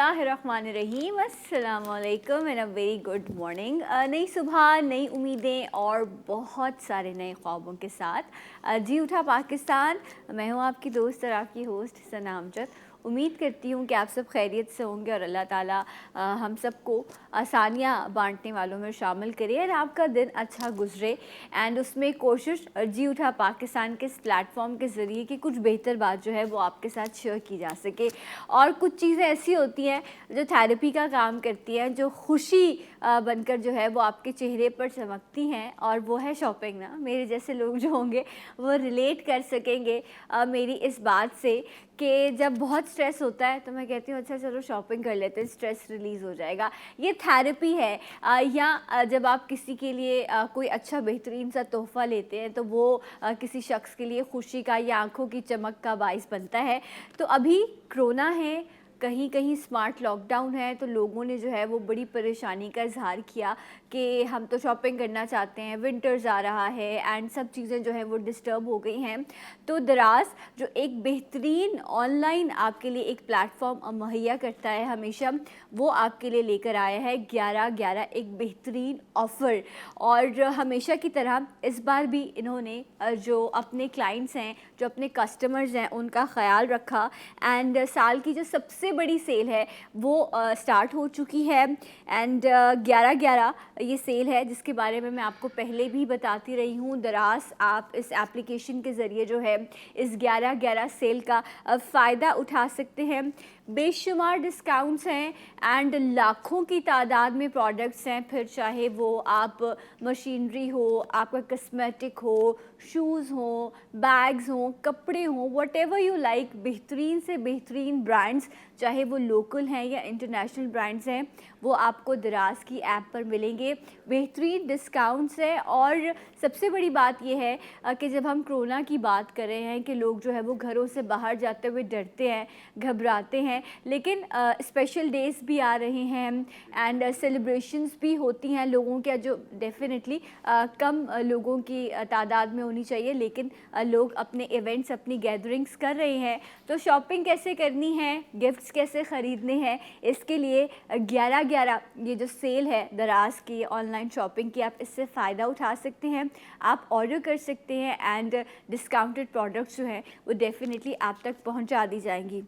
बिस्मिल्लाहिर्रहमानिर्रहीम अस्सलामुअलैकुम and a very good morning. नई सुबह, नई उम्मीदें और बहुत सारे नए ख्वाबों के साथ जी उठा पाकिस्तान। मैं हूँ आपकी दोस्त और आपकी होस्ट सना अमजद। उम्मीद करती हूँ कि आप सब खैरियत से होंगे और अल्लाह ताला हम सबको आसानियाँ बांटने वालों में शामिल करे और आपका दिन अच्छा गुजरे। एंड उसमें कोशिश जी उठा पाकिस्तान के इस प्लेटफॉर्म के ज़रिए कि कुछ बेहतर बात जो है वो आपके साथ शेयर की जा सके। और कुछ चीज़ें ऐसी होती हैं जो थेरेपी का काम करती हैं, जो खुशी बनकर जो है वो आपके चेहरे पर चमकती हैं, और वो है शॉपिंग ना। मेरे जैसे लोग जो होंगे वो रिलेट कर सकेंगे मेरी इस बात से कि जब बहुत स्ट्रेस होता है तो मैं कहती हूँ अच्छा चलो शॉपिंग कर लेते हैं, स्ट्रेस रिलीज़ हो जाएगा। ये थेरेपी है। या जब आप किसी के लिए कोई अच्छा बेहतरीन सा तोहफ़ा लेते हैं तो वो किसी शख्स के लिए खुशी का या आंखों की चमक का बाइस बनता है। तो अभी कोरोना है, कहीं कहीं स्मार्ट लॉकडाउन है, तो लोगों ने जो है वो बड़ी परेशानी का इजहार किया कि हम तो शॉपिंग करना चाहते हैं, विंटर्स आ रहा है एंड सब चीज़ें जो हैं वो डिस्टर्ब हो गई हैं। तो दराज जो एक बेहतरीन ऑनलाइन आपके लिए एक प्लेटफॉर्म मुहैया करता है हमेशा, वो आपके लिए लेकर आया है 11/11 एक बेहतरीन ऑफ़र। और हमेशा की तरह इस बार भी इन्होंने जो अपने क्लाइंट्स हैं, जो अपने कस्टमर्स हैं, उनका ख्याल रखा। एंड साल की जो सबसे बड़ी सेल है वो स्टार्ट हो चुकी है। एंड 11/11 ये सेल है जिसके बारे में मैं आपको पहले भी बताती रही हूँ। दराज आप इस एप्लीकेशन के ज़रिए जो है इस 11/11 सेल का फ़ायदा उठा सकते हैं। बेशुमार डिस्काउंट्स हैं एंड लाखों की तादाद में प्रोडक्ट्स हैं, फिर चाहे वो आप मशीनरी हो, आपका कस्मेटिक हो, शूज़ हो, बैग्स हों, कपड़े हों, व्हाटएवर यू लाइक। बेहतरीन से बेहतरीन ब्रांड्स, चाहे वो लोकल हैं या इंटरनेशनल ब्रांड्स हैं, वो आपको दराज की ऐप पर मिलेंगे। बेहतरीन डिस्काउंट्स हैं। और सबसे बड़ी बात यह है कि जब हम कोरोना की बात कर रहे हैं कि लोग जो है वो घरों से बाहर जाते हुए डरते हैं, घबराते हैं, लेकिन स्पेशल डेज़ भी आ रहे हैं एंड सेलिब्रेशंस भी होती हैं लोगों के, जो डेफिनेटली कम लोगों की तादाद में होनी चाहिए, लेकिन लोग अपने इवेंट्स, अपनी गैदरिंग्स कर रहे हैं। तो शॉपिंग कैसे करनी है, गिफ्ट्स कैसे ख़रीदने हैं, इसके लिए 11/11 ये जो सेल है दराज की ऑनलाइन शॉपिंग की, आप इससे फ़ायदा उठा सकते हैं। आप ऑर्डर कर सकते हैं एंड डिस्काउंटेड प्रोडक्ट्स जो हैं वो डेफिनेटली आप तक पहुंचा दी जाएंगी।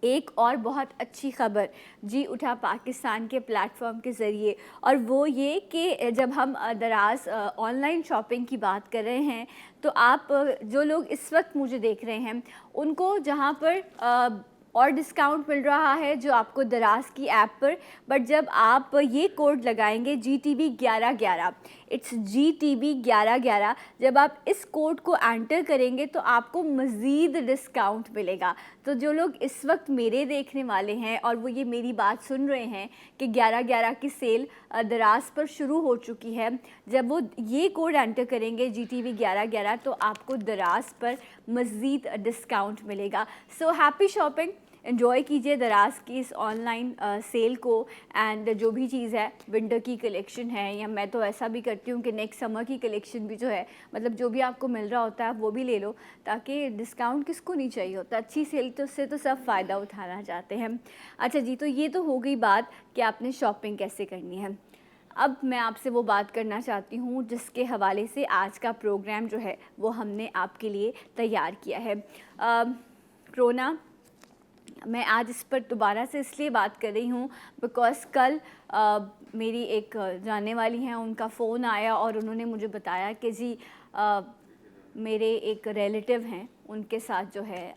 एक और बहुत अच्छी ख़बर जी उठा पाकिस्तान के प्लेटफॉर्म के ज़रिए, और वो ये कि जब हम दराज ऑनलाइन शॉपिंग की बात कर रहे हैं तो आप जो लोग इस वक्त मुझे देख रहे हैं उनको जहाँ पर और डिस्काउंट मिल रहा है जो आपको दराज की ऐप पर, बट जब आप ये कोड लगाएंगे GTB 11/11, इट्स GTB 11/11, जब आप इस कोड को एंटर करेंगे तो आपको मज़ीद डिस्काउंट मिलेगा। तो जो लोग इस वक्त मेरे देखने वाले हैं और वो ये मेरी बात सुन रहे हैं कि 11/11 की सेल दराज पर शुरू हो चुकी है, जब वो ये कोड एंटर करेंगे GTB 11/11 तो आपको दराज पर मज़ीद डिस्काउंट मिलेगा। सो हैप्पी शॉपिंग, एंजॉय कीजिए दराज की इस ऑनलाइन सेल को। एंड जो भी चीज़ है, विंटर की कलेक्शन है, या मैं तो ऐसा भी करती हूँ कि नेक्स्ट समर की कलेक्शन भी जो है, मतलब जो भी आपको मिल रहा होता है आप वो भी ले लो, ताकि डिस्काउंट किसको नहीं चाहिए होता। अच्छी सेल तो उससे तो सब फ़ायदा उठाना चाहते हैं। अच्छा जी, तो ये तो हो गई बात कि आपने शॉपिंग कैसे करनी है। अब मैं आपसे वो बात करना चाहती हूँ जिसके हवाले से आज का प्रोग्राम जो है वो हमने आपके लिए तैयार किया है। कोरोना, मैं आज इस पर दोबारा से इसलिए बात कर रही हूँ बिकॉज़ कल मेरी एक जानने वाली हैं, उनका फ़ोन आया और उन्होंने मुझे बताया कि जी मेरे एक रिलेटिव हैं, उनके साथ जो है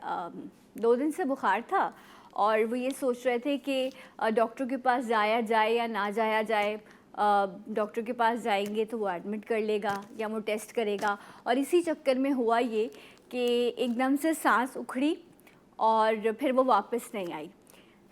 2 दिन से बुखार था और वो ये सोच रहे थे कि डॉक्टर के पास जाया जाए या ना जाया जाए। डॉक्टर के पास जाएंगे तो वो एडमिट कर लेगा या वो टेस्ट करेगा, और इसी चक्कर में हुआ ये कि एकदम से सांस उखड़ी और फिर वो वापस नहीं आई।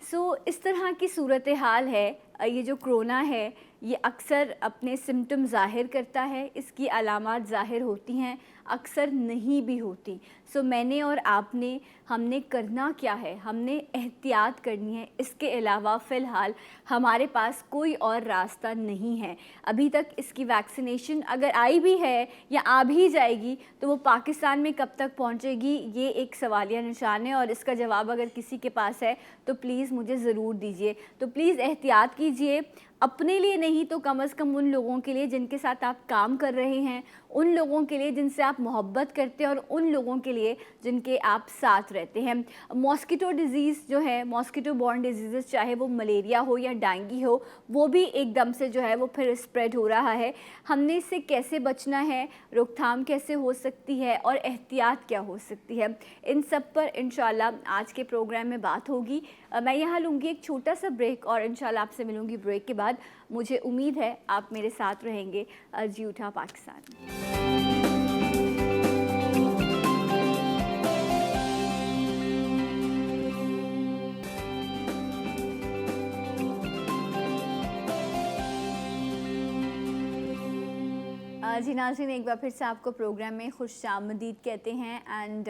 सो इस तरह की सूरत हाल है। ये जो कोरोना है ये अक्सर अपने सिम्टम ज़ाहिर करता है, इसकी अलामात ज़ाहिर होती हैं, अक्सर नहीं भी होती। सो मैंने और आपने, हमने करना क्या है, हमने एहतियात करनी है। इसके अलावा फ़िलहाल हमारे पास कोई और रास्ता नहीं है। अभी तक इसकी वैक्सीनेशन अगर आई भी है या आ भी जाएगी तो वो पाकिस्तान में कब तक पहुंचेगी, ये एक सवालिया निशान है। और इसका जवाब अगर किसी के पास है तो प्लीज़ मुझे ज़रूर दीजिए। तो प्लीज़ एहतियात कीजिए, अपने लिए नहीं तो कम से कम उन लोगों के लिए जिनके साथ आप काम कर रहे हैं, उन लोगों के लिए जिनसे आप मोहब्बत करते हैं और उन लोगों के लिए जिनके आप साथ रहते हैं। मॉस्किटो डिज़ीज़ जो है, मॉस्किटो बॉर्न डिजीज़, चाहे वो मलेरिया हो या डेंगू हो, वो भी एकदम से जो है वो फिर स्प्रेड हो रहा है। हमने इससे कैसे बचना है, रोकथाम कैसे हो सकती है और एहतियात क्या हो सकती है, इन सब पर इंशाल्लाह आज के प्रोग्राम में बात होगी। मैं यहाँ लूँगी एक छोटा सा ब्रेक और इंशाल्लाह आपसे मिलूँगी ब्रेक के बाद। मुझे उम्मीद है आप मेरे साथ रहेंगे। जी उठा पाकिस्तान। जी नाज़रीन, एक बार फिर से आपको प्रोग्राम में खुशामदीद कहते हैं। एंड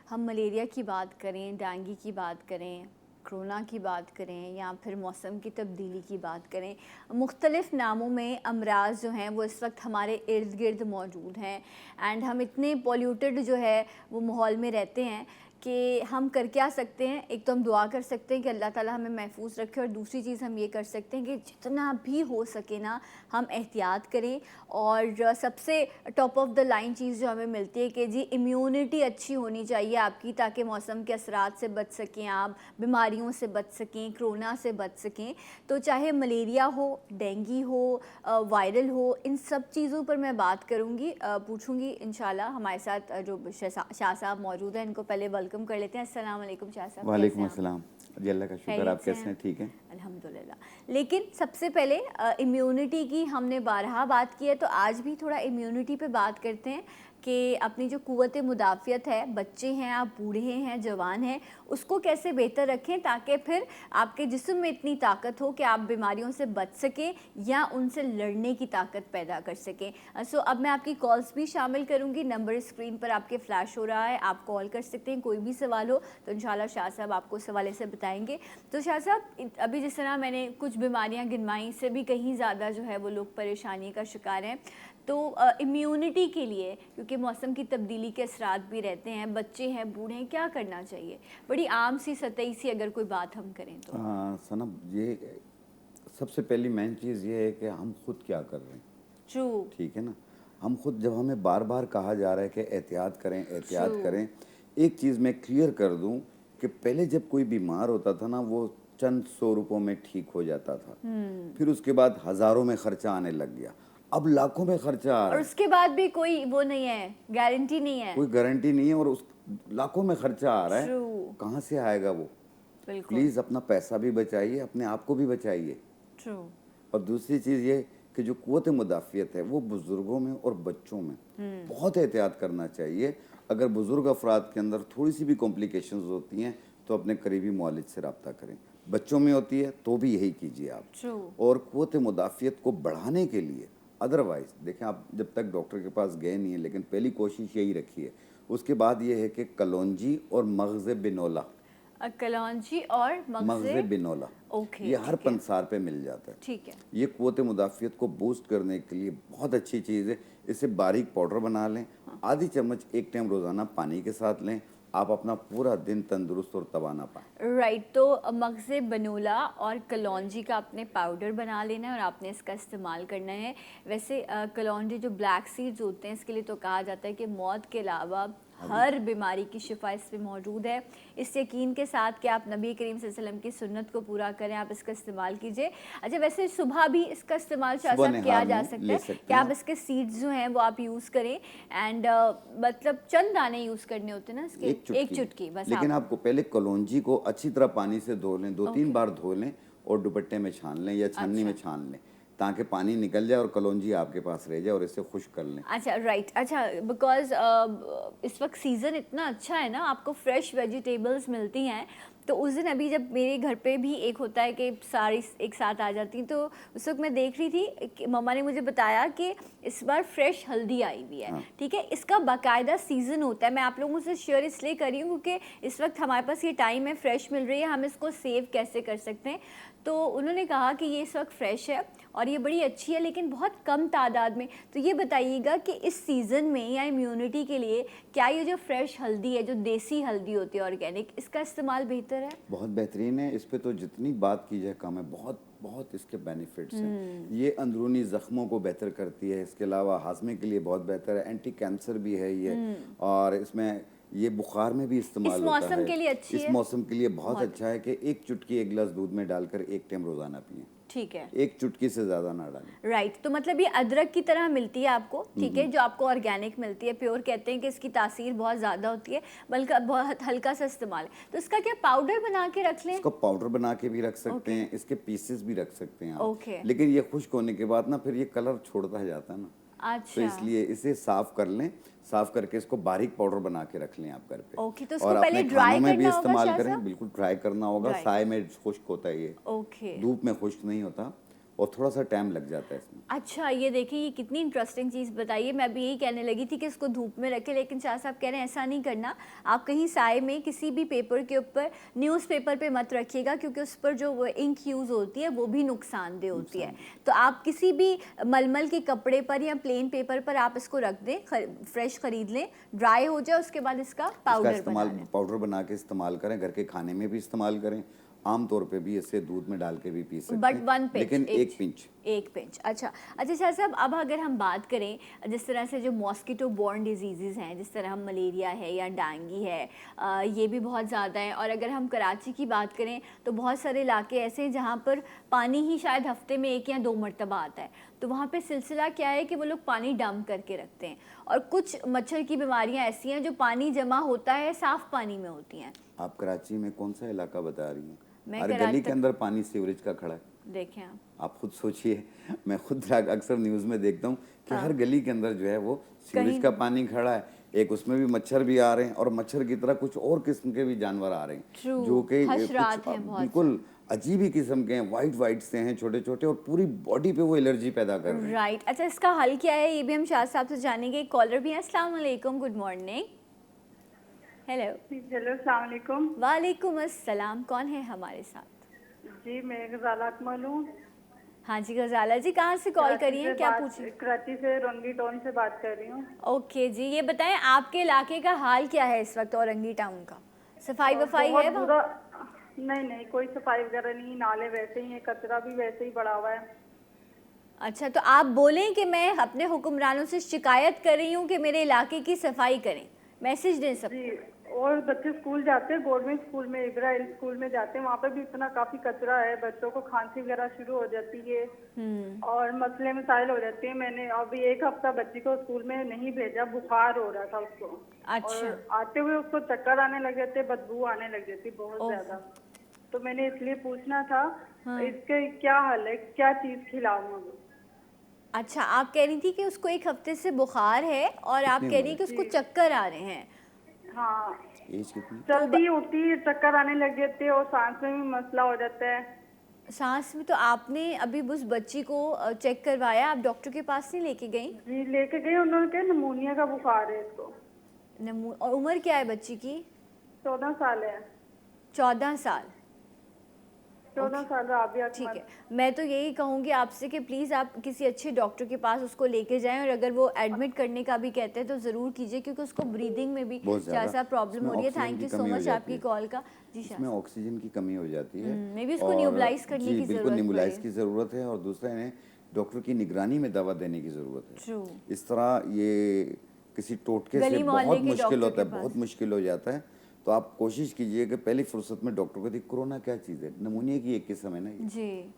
हम मलेरिया की बात करें, डेंगू की बात करें, कोरोना की बात करें या फिर मौसम की तब्दीली की बात करें, मुख्तलिफ़ नामों में अमराज जो हैं वो इस वक्त हमारे इर्द गिर्द मौजूद हैं। एंड हम इतने पॉल्यूटेड जो है वो माहौल में रहते हैं कि हम कर क्या सकते हैं। एक तो हम दुआ कर सकते हैं कि अल्लाह ताला हमें महफूज रखे, और दूसरी चीज़ हम ये कर सकते हैं कि जितना भी हो सके ना हम एहतियात करें। और सबसे टॉप ऑफ द लाइन चीज़ जो हमें मिलती है कि जी इम्यूनिटी अच्छी होनी चाहिए आपकी, ताकि मौसम के असरात से बच सकें, आप बीमारियों से बच सकें, कोरोना से बच सकें। तो चाहे मलेरिया हो, डेंगू हो, वायरल हो, इन सब चीज़ों पर मैं बात करूँगी, पूछूँगी इंशाल्लाह। हमारे साथ जो शाह साहब मौजूद हैं, इनको पहले वेलकम कर लेते हैं। अस्सलाम वालेकुम शाह साहब। वालेकुम अस्सलाम। जी अल्लाह का शुक्र, आप कैसे हैं? ठीक हैं अल्हम्दुलिल्लाह। लेकिन सबसे पहले इम्यूनिटी की हमने बारहा बात की है, तो आज भी थोड़ा इम्यूनिटी पे बात करते हैं कि अपनी जो क़ुव्वत मुदाफ़ियत है, बच्चे हैं, आप बूढ़े हैं, जवान हैं, उसको कैसे बेहतर रखें ताकि फिर आपके जिस्म में इतनी ताकत हो कि आप बीमारियों से बच सकें या उनसे लड़ने की ताकत पैदा कर सकें। सो अब मैं आपकी कॉल्स भी शामिल करूंगी। नंबर स्क्रीन पर आपके फ्लैश हो रहा है, आप कॉल कर सकते हैं। कोई भी सवाल हो तो इंशाल्लाह शाह साहब आपको उस हवाले से बताएंगे। तो शाह साहब, अभी जिस तरह मैंने कुछ बीमारियां गिनवाई, से भी कहीं ज़्यादा जो है वो लोग परेशानी का शिकार हैं। तो इम्यूनिटी के लिए, क्योंकि मौसम की तब्दीली के असरात भी रहते हैं, बच्चे हैं, बूढ़े हैं, क्या करना चाहिए? बड़ी आम सी सतही सी अगर कोई बात हम करें तो। सनम, ये सबसे पहली मेन चीज़ ये है कि हम खुद क्या कर रहे हैं। ट्रू। ठीक है ना, हम खुद, जब हमें बार बार कहा जा रहा है कि एहतियात करें, एहतियात करें, एक चीज़ मैं क्लियर कर दूं कि पहले जब कोई बीमार होता था ना, वो चंद 100 रुपयों में ठीक हो जाता था। फिर उसके बाद हज़ारों में खर्चा आने लग गया, अब लाखों में खर्चा आ रहा है। और उसके बाद भी कोई वो नहीं है, गारंटी नहीं है, कोई गारंटी नहीं है, और उस लाखों में खर्चा आ रहा है। True. कहाँ से आएगा वो? बिल्कुल। प्लीज़ अपना पैसा भी बचाइए, अपने आप को भी बचाइए। ट्रू। और दूसरी चीज़ ये कि जो क़ुव्वत मुदाफ़ियत है वो बुज़ुर्गों में और बच्चों में बहुत एहतियात करना चाहिए। अगर बुज़ुर्ग अफराद के अंदर थोड़ी सी भी कॉम्प्लिकेशंस होती हैं तो अपने करीबी मुआलिज से रब्ता करें। बच्चों में होती है तो भी यही कीजिए आप। ट्रू। और क़ुव्वत मुदाफ़ियत को बढ़ाने के लिए, अदरवाइज़ देखें, आप जब तक डॉक्टर के पास गए नहीं है, लेकिन पहली कोशिश यही रखिए। उसके बाद ये है कि कलौंजी और मग़ज़ बिनौला, कलौंजी और मग़ज़ बिनौला, ओके, ये हर पंसार पे मिल जाता है। ठीक है। ये क़ुव्वत मुदाफ़ियत को बूस्ट करने के लिए बहुत अच्छी चीज़ है। इसे बारीक पाउडर बना लें, आधी चम्मच एक टाइम रोज़ाना पानी के साथ लें, आप अपना पूरा दिन तंदुरुस्त और तवाना पाएं। राइट। तो मग़ज़ बनोला और कलौंजी का आपने पाउडर बना लेना है और आपने इसका इस्तेमाल करना है। वैसे कलौंजी जो ब्लैक सीड्स होते हैं, इसके लिए तो कहा जाता है कि मौत के अलावा हर बीमारी की शिफा इसमें मौजूद है। इस यकीन के साथ कि आप नबी करीम सल्लल्लाहु अलैहि वसल्लम की सुन्नत को पूरा करें, आप इसका इस्तेमाल कीजिए। अच्छा, वैसे सुबह भी इसका इस्तेमाल शाह साहब किया जा सकता है कि आप इसके सीड्स जो हैं वो आप यूज़ करें। एंड मतलब चंद दाने यूज़ करने होते हैं ना इसके, एक चुटकी बस। लेकिन आपको पहले कलौंजी को अच्छी तरह पानी से धो लें, 2-3 बार धो लें और दुपट्टे में छान लें या छन्नी में छान लें, ताकि पानी निकल जाए और कलौंजी आपके पास रह जाए, और इसे खुश्क कर लें। अच्छा, राइट। अच्छा, बिकॉज इस वक्त सीज़न इतना अच्छा है ना, आपको फ्रेश वेजिटेबल्स मिलती हैं, तो उस दिन अभी जब मेरे घर पे भी एक होता है कि सारी एक साथ आ जाती हैं, तो उस वक्त मैं देख रही थी कि मम्मा ने मुझे बताया कि इस बार फ्रेश हल्दी आई हुई है। हाँ। ठीक है, इसका बाकायदा सीज़न होता है। मैं आप लोगों से शेयर इसलिए कर रही हूँ क्योंकि इस वक्त हमारे पास ये टाइम है, फ्रेश मिल रही है, हम इसको सेव कैसे कर सकते हैं। तो उन्होंने कहा कि ये इस वक्त फ्रेश है और ये बड़ी अच्छी है, लेकिन बहुत कम तादाद में। तो ये बताइएगा कि इस सीज़न में या इम्यूनिटी के लिए क्या ये जो फ्रेश हल्दी है, जो देसी हल्दी होती है ऑर्गेनिक, इसका इस्तेमाल बेहतर है? बहुत बेहतरीन है। इस पे तो जितनी बात की जाए कम है। बहुत बहुत इसके बेनिफिट्स हैं। ये अंदरूनी ज़ख्मों को बेहतर करती है, इसके अलावा हाजमे के लिए बहुत बेहतर है, एंटी कैंसर भी है ये, और इसमें ये बुखार में भी इस्तेमाल होता है। इस मौसम के लिए अच्छी है? इस मौसम के लिए बहुत अच्छा है कि एक चुटकी एक गिलास दूध में डालकर एक टाइम रोज़ाना पिएं। ठीक है, एक चुटकी से ज़्यादा ना डालें। राइट। तो मतलब ये अदरक की तरह मिलती है आपको, ठीक है, जो आपको ऑर्गेनिक मिलती है, प्योर। कहते हैं कि इसकी तासीर बहुत ज़्यादा होती है, बल्कि बहुत हल्का सा इस्तेमाल है। तो इसका क्या पाउडर बना के रख लें? इसको पाउडर बना के भी रख सकते हैं, इसके पीसेस भी रख सकते हैं आप। ओके। लेकिन ये खुश्क होने के बाद ना फिर ये कलर छोड़ता जाता है ना, तो अच्छा, इसलिए इसे साफ कर लें। साफ करके इसको बारीक पाउडर बना के रख लें आप घर पे। ओके। तो इसको और पहले अपने ड्राई खानों में भी करना होगा इस्तेमाल शाह करें। साहब? बिल्कुल ड्राई करना होगा। Dry। साए में खुश्क होता है ये, ओके। धूप में खुश्क नहीं होता, और थोड़ा सा टाइम लग जाता है इसमें। अच्छा, ये देखिए, ये कितनी इंटरेस्टिंग चीज़ बताइए। मैं भी यही कहने लगी थी कि इसको धूप में रखें, लेकिन शाह साहब कह रहे हैं ऐसा नहीं करना। आप कहीं साए में किसी भी पेपर के ऊपर, न्यूज़पेपर पे मत रखिएगा, क्योंकि उस पर जो वो इंक यूज़ होती है वो भी नुकसानदेह होती है। तो आप किसी भी मलमल के कपड़े पर या प्लेन पेपर पर आप इसको रख दें, फ्रेश ख़रीद लें, ड्राई हो जाए, उसके बाद इसका इसका पाउडर बना इस्तेमाल लें। पाउडर बना के इस्तेमाल करें, घर के खाने में भी इस्तेमाल करें। आम तौर पे भी इसे दूध में डाल के भी पी सकते बट हैं, 1 पिंच, लेकिन एक पिंच। एक पिंच। अच्छा अच्छा शाह साहब, अब अगर हम बात करें जिस तरह से जो मॉस्किटो बॉर्न डिजीज़ हैं, जिस तरह हम मलेरिया है या डेंगू है, ये भी बहुत ज़्यादा है। और अगर हम कराची की बात करें तो बहुत सारे इलाके ऐसे हैं जहाँ पर पानी ही शायद हफ्ते में 1 या 2 मरतबा आता है। तो वहाँ पे सिलसिला क्या है कि वो लोग पानी डंप करके रखते हैं, और कुछ मच्छर की बीमारियाँ ऐसी हैं जो पानी जमा होता है साफ़ पानी में होती हैं। आप कराची में कौन सा इलाका बता रही हैं? मैं हर गली के अंदर पानी सीवरेज का खड़ा है। देखें आप खुद सोचिए, मैं खुद अक्सर न्यूज़ में देखता हूँ कि हर गली के अंदर जो है वो सीवरेज का पानी खड़ा है। एक उसमें भी मच्छर भी आ रहे हैं, और मच्छर की तरह कुछ और किस्म के भी जानवर आ रहे हैं, True, जो कि हशरात हैं बहुत बिल्कुल अजीब ही किस्म के हैं। वाइट वाइट से हैं, छोटे छोटे, और पूरी बॉडी पे वो एलर्जी पैदा कर रहे हैं। राइट। अच्छा, इसका हल क्या है ये भी हम शाह साहब से जानेंगे। एक कॉलर भी है। अस्सलाम वालेकुम, गुड मॉर्निंग। हेलो। हेलो, अस्सलाम वालेकुम। वालेकुम अस्सलाम। कौन है हमारे साथ? जी, मैं गजाला अकमल हूँ। हाँ जी गजाला जी, कहाँ से कॉल करी हैं, क्या पूछिए? कराची से रंगी टाउन से बात कर रही हूँ। ओके जी, ये बताएं आपके इलाके का हाल क्या है इस वक्त औरंगी टाउन का? सफाई वफाई है बहुत वहाँ? नहीं, कोई सफाई वगैरह नहीं, नाले वैसे ही है, कचरा भी वैसे ही पड़ा हुआ है। अच्छा, तो आप बोलें कि मैं अपने हुक्मरानों से शिकायत कर रही हूँ कि मेरे इलाके की सफाई करें, मैसेज दें सब। जी, और बच्चे स्कूल जाते हैं, गवर्नमेंट स्कूल में, इब्राहिम स्कूल में जाते हैं, वहाँ पे भी इतना काफी कचरा है, बच्चों को खांसी वगैरह शुरू हो जाती है और मसले मसाइल हो जाते हैं। मैंने अभी 1 हफ्ता बच्ची को स्कूल में नहीं भेजा, बुखार हो रहा था उसको। अच्छा। और आते हुए उसको चक्कर आने लग जाते, बदबू आने लग जाती बहुत ज्यादा। तो मैंने इसलिए पूछना था, इसके क्या हल है, क्या चीज खिलाऊं अभी? अच्छा, आप कह रही थी कि उसको 1 हफ्ते से बुखार है, और आप कह रही हैं कि उसको चक्कर आ रहे हैं। हाँ, एज कितनी? चलती उठती चक्कर आने लग जाते और सांस में भी मसला हो जाता है। सांस में? तो आपने अभी उस बच्ची को चेक करवाया? आप डॉक्टर के पास नहीं लेके गई? जी, लेके गई, उन्होंने कहा नमूनिया का बुखार है इसको। और उम्र क्या है बच्ची की? 14 साल है। 14 साल? 14 साल राबिया ठीक अकमल। है, मैं तो यही कहूँगी आपसे कि प्लीज़ आप किसी अच्छे डॉक्टर के पास उसको लेके जाएं, और अगर वो एडमिट करने का भी कहते हैं तो ज़रूर कीजिए, क्योंकि उसको ब्रीदिंग में भी बहुत ज़्यादा ज़्यादा प्रॉब्लम हो रही है। इसमें थैंक यू ऑक्सीजन की सो कमी हो मच जाती आपकी है। कॉल का। जी शाह। इसमें ऑक्सीजन की कमी हो जाती है, मे भी उसको और न्यूबलाइज करने जी की बिल्कुल ज़रूरत न्यूबलाइज पड़ेगी। की ज़रूरत है, और दूसरा इन्हें डॉक्टर की निगरानी में दवा देने की ज़रूरत है। ट्रू। इस तरह ये किसी टोटके से गली मोहल्ले बहुत के मुश्किल डॉक्टर होता है, के बहुत पास। मुश्किल हो जाता है। तो आप कोशिश कीजिए कि पहली फुर्सत में डॉक्टर को देखिए, कोरोना क्या चीज़ है, नमूनिया की एक किस्म है ना ये। जी।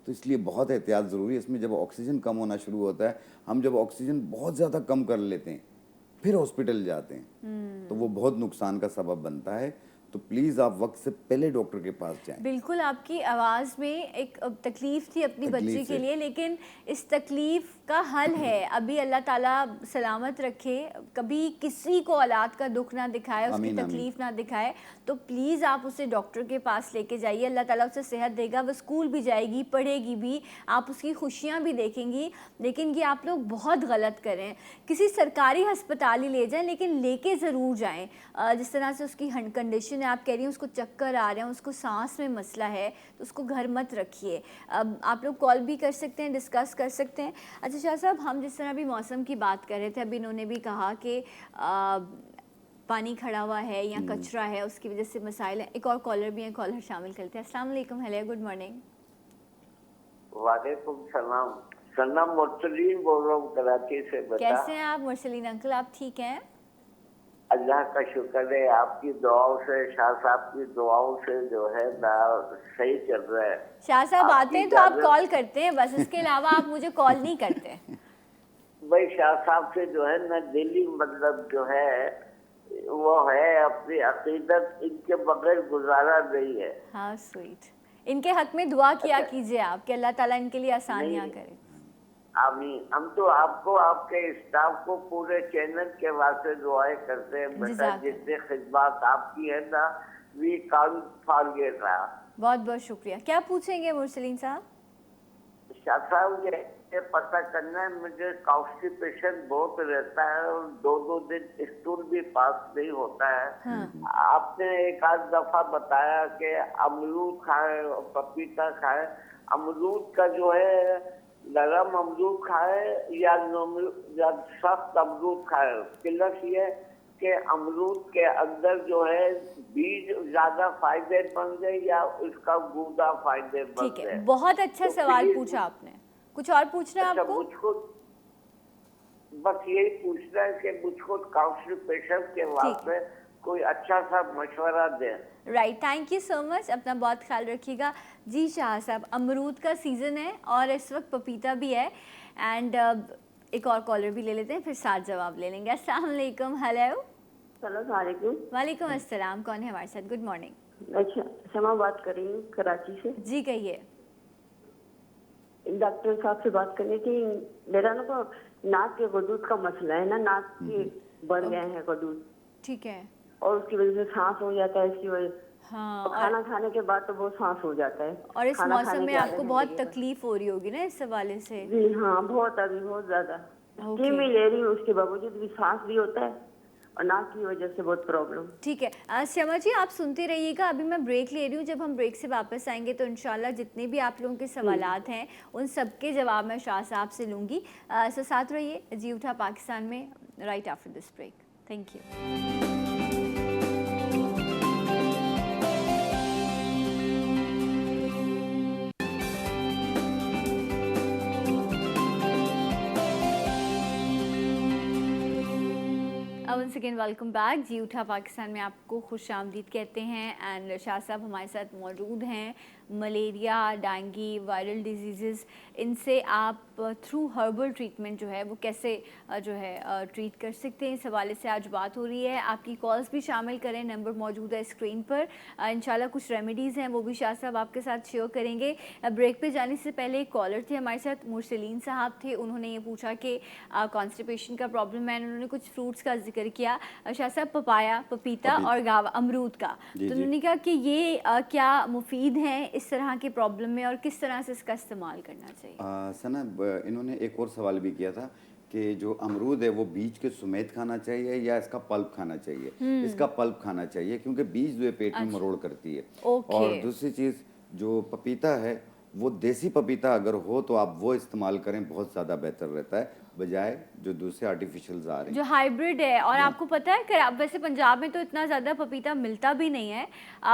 तो इसलिए बहुत एहतियात ज़रूरी है इसमें। जब ऑक्सीजन कम होना शुरू होता है, हम जब ऑक्सीजन बहुत ज़्यादा कम कर लेते हैं फिर हॉस्पिटल जाते हैं, तो वो बहुत नुकसान का सबब बनता है। तो प्लीज़ आप वक्त से पहले डॉक्टर के पास जाएं। बिल्कुल, आपकी आवाज़ में एक तकलीफ़ थी अपनी बच्ची के लिए, लेकिन इस तकलीफ़ का हल है। अभी अल्लाह ताला सलामत रखे, कभी किसी को औलाद का दुख ना दिखाए, उसकी आमीन, आमीन। तकलीफ ना दिखाए, तो प्लीज़ आप उसे डॉक्टर के पास लेके जाइए। अल्लाह ताला उसे सेहत देगा, वो स्कूल भी जाएगी, पढ़ेगी भी, आप उसकी खुशियाँ भी देखेंगी। लेकिन ये आप लोग बहुत गलत करें, किसी सरकारी अस्पताल ही ले जाएं, लेकिन लेके ज़रूर जाएं। जिस तरह से उसकी कंडीशन है, आप कह रही हैं उसको चक्कर आ रहे हैं, उसको सांस में मसला है, तो उसको घर मत रखिए। आप लोग कॉल भी कर सकते हैं, डिस्कस कर सकते हैं। अच्छा शाह साहब, हम जिस तरह अभी मौसम की बात कर रहे थे, अभी इन्होंने भी कहा कि पानी खड़ा हुआ है या कचरा है, उसकी वजह से मसाइल हैं। एक और कॉलर भी हैं, कॉलर शामिल करते हैं। अस्सलाम वालेकुम, हेलो, गुड मॉर्निंग। वालेकुम सलाम। सनम मुर्सलीन बोल रहा हूँ कराची से। बता, कैसे हैं आप मुरसलीन अंकल, आप ठीक हैं? अल्लाह का शुक्र है, आपकी दुआओं से, शाह साहब की दुआओं से जो है ना सही चल रहा है। शाह साहब आपकी आते हैं तो आप इजाजत- कॉल करते हैं बस, इसके अलावा आप मुझे कॉल नहीं करते। भाई शाह साहब से जो है ना दिली मतलब जो है वो है अपनी अकीदत, इनके बगैर गुजारा नहीं है। हाँ स्वीट, इनके हक में दुआ किया अच्छा। कीजिए आप कि अल्लाह ताला इनके लिए आसानियाँ नहीं। करे। आमीन। हम तो आपको, आपके स्टाफ को, पूरे चैनल के वास्ते दुआएं करते हैं बेटा, जज़ाक जितने खिदमत आपकी है ना वी कान फागे रहा। बहुत बहुत शुक्रिया। क्या पूछेंगे मुरसलीन साहब? शाह साहब ये पता करना है मुझे, कॉन्स्टिपेशन बहुत रहता है और दो दिन स्टूल भी पास नहीं होता है। हाँ। आपने एक आध दफा बताया कि अमरूद खाए और पपीता खाए। अमरूद का जो है नरम अमरूद खाए या सख्त अमरूद खाए। प्लस ये कि अमरूद के अंदर जो है बीज ज्यादा फायदेमंद है या उसका गूदा फायदेमंद ठीक है, है? बहुत अच्छा तो सवाल प्लीज- पूछा आपने। कुछ और पूछना है अच्छा, आपको? मुझको बस यही पूछना है कि मुझको कॉन्स्टिपेशन के वास्ते कोई अच्छा सा मशवरा दें। Right, thank you so much, अपना बहुत ख्याल रखिएगा। जी शाह साहब, अमरूद का सीज़न है और इस वक्त पपीता भी है। एंड एक और कॉलर भी ले लेते हैं, फिर साथ जवाब ले लेंगे। अस्सलाम वालेकुम, हेलो। सलामकुम। वालेकुम अस्सलाम, कौन है हमारे साथ? Good morning. अच्छा, शमा बात कर रही हूँ कराची से। जी कहिए। डॉक्टर साहब से बात करनी थी। मेरा ना को नाक के गदूद का मसला है ना, नाक के बढ़ गए हैं गदूद, ठीक है। और उसकी वजह से सांस हो जाता है इसकी वजह। हाँ, और खाना खाने के बाद तो बहुत सांस हो जाता है। और इस खाना मौसम खाने में के आपको आधे बहुत घंटे के बाद। तकलीफ हो रही होगी ना इस हवाले से। जी हाँ, बहुत, अभी बहुत ज्यादा। ओके। स्टीम ही ले रही हूँ, उसके बावजूद भी सांस भी होता है और नाक की वजह से बहुत प्रॉब्लम। ठीक है श्यामा जी, आप सुनते रहिएगा। अभी मैं ब्रेक ले रही हूँ, जब हम ब्रेक से वापस आएंगे तो इंशाल्लाह जितने भी आप लोगों के सवालात हैं उन सब के जवाब मैं शाह साहब से लूँगी। सो साथ रहिए जी उठा पाकिस्तान में right after this break. Thank you. Once again welcome back. जी उठा पाकिस्तान में आपको खुश आमदीद कहते हैं। एंड शाह साहब हमारे साथ मौजूद हैं। मलेरिया, डेंगू, वायरल डिजीज़, इनसे आप थ्रू हर्बल ट्रीटमेंट जो है वो कैसे जो है ट्रीट कर सकते हैं, इस हवाले से आज बात हो रही है। आपकी कॉल्स भी शामिल करें, नंबर मौजूद है स्क्रीन पर। इंशाल्लाह कुछ रेमेडीज़ हैं वो भी शाह साहब आपके साथ शेयर करेंगे। ब्रेक पे जाने से पहले एक कॉलर थे हमारे साथ, मुरसलीन साहब थे। उन्होंने ये पूछा कि कॉन्स्टिपेशन का प्रॉब्लम है, उन्होंने कुछ फ्रूट्स का जिक्र किया। शाह साहब पपाया, पपीता और गावा, अमरूद का, तो उन्होंने कहा कि ये क्या मुफीद हैं इस तरह के प्रॉब्लम में और किस तरह से इसका इस्तेमाल करना चाहिए? सना, इन्होंने एक और सवाल भी किया था कि जो अमरूद है वो बीज के समेत खाना चाहिए या इसका पल्प खाना चाहिए। इसका पल्प खाना चाहिए क्योंकि बीज जो है पेट में मरोड़ करती है। और दूसरी चीज़ जो पपीता है वो देसी पपीता अगर हो तो आप वो इस्तेमाल करें, बहुत ज़्यादा बेहतर रहता है बजाय जो दूसरे आर्टिफिशियल्स आ रहे हैं जो हाइब्रिड है। और आपको पता है वैसे पंजाब में तो इतना ज़्यादा पपीता मिलता भी नहीं है,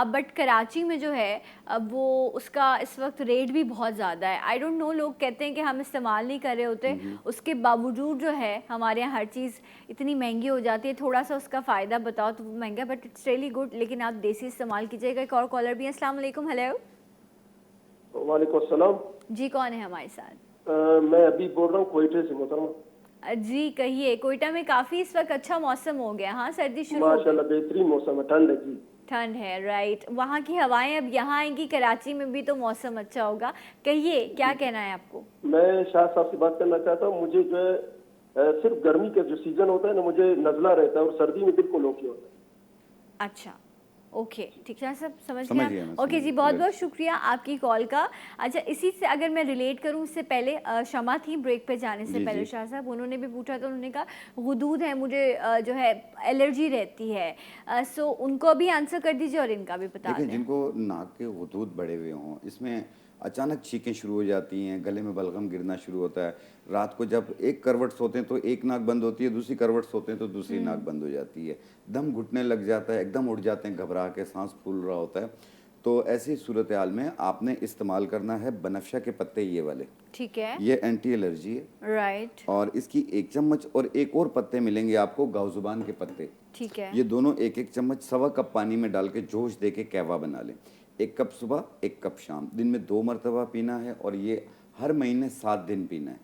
बट कराची में जो है वो उसका इस वक्त रेट भी बहुत ज़्यादा है। आई डोंट नो, लोग कहते हैं कि हम इस्तेमाल नहीं कर रहे होते, उसके बावजूद जो है हमारे यहाँ हर चीज़ इतनी महंगी हो जाती है। थोड़ा सा उसका फ़ायदा बताओ तो वो महंगा, बट इट्स रियली गुड। लेकिन आप देसी इस्तेमाल कीजिएगा। एक और कॉलर भी है। अस्सलाम वालेकुम, हेलो। वालेकुम सलाम। जी कौन है हमारे साथ? मैं अभी बोल रहा हूँ कोयटे से मोहतरमा। जी कहिए। कोयटा में काफ़ी इस वक्त अच्छा मौसम हो गया। हाँ, सर्दी शुरू हो गई। माशाल्लाह बेहतरीन मौसम है, ठंड है जी। ठंड है, राइट। वहाँ की हवाएं अब यहाँ आएंगी, कराची में भी तो मौसम अच्छा होगा। कहिए क्या कहना है आपको? मैं शाह साहब से बात करना चाहता हूँ। मुझे जो है सिर्फ गर्मी का जो सीजन होता है ना, मुझे नजला रहता है और सर्दी में बिल्कुल ओके होता है। अच्छा, ओके, ठीक है, सब समझ समझ गया। गया मैं, ओके समझ जी, गया। बहुत बहुत शुक्रिया आपकी कॉल का। अच्छा, इसी से अगर मैं रिलेट करूं, इससे पहले शमा थी ब्रेक पे जाने से जी, पहले, जी। शाह साहब, उन्होंने भी पूछा तो उन्होंने कहा गुदूद है मुझे, जो है एलर्जी रहती है। सो उनको भी आंसर कर दीजिए और इनका भी बता देखिए, दें। जिनको नाक के हुदूद बढ़े हुए हों, इसमें अचानक छींकें शुरू हो जाती हैं, गले में बलगम गिरना शुरू होता है। रात को जब एक करवट सोते हैं तो एक नाक बंद होती है, दूसरी करवट सोते हैं तो दूसरी नाक बंद हो जाती है। दम घुटने लग जाता है, एकदम उठ जाते हैं घबरा के, सांस फूल रहा होता है। तो ऐसी सूरत हाल में आपने इस्तेमाल करना है बनफशा के पत्ते, ये वाले। ठीक है, ये एंटी एलर्जी है। राइट, और इसकी 1 चम्मच और एक और पत्ते मिलेंगे आपको, गाउजुबान के पत्ते। ठीक है, ये दोनों 1-1 चम्मच 1.25 कप पानी में डाल के जोश दे के कहवा बना लें। 1 कप सुबह, 1 कप शाम, दिन में 2 मरतबा पीना है और ये हर महीने 7 दिन पीना है।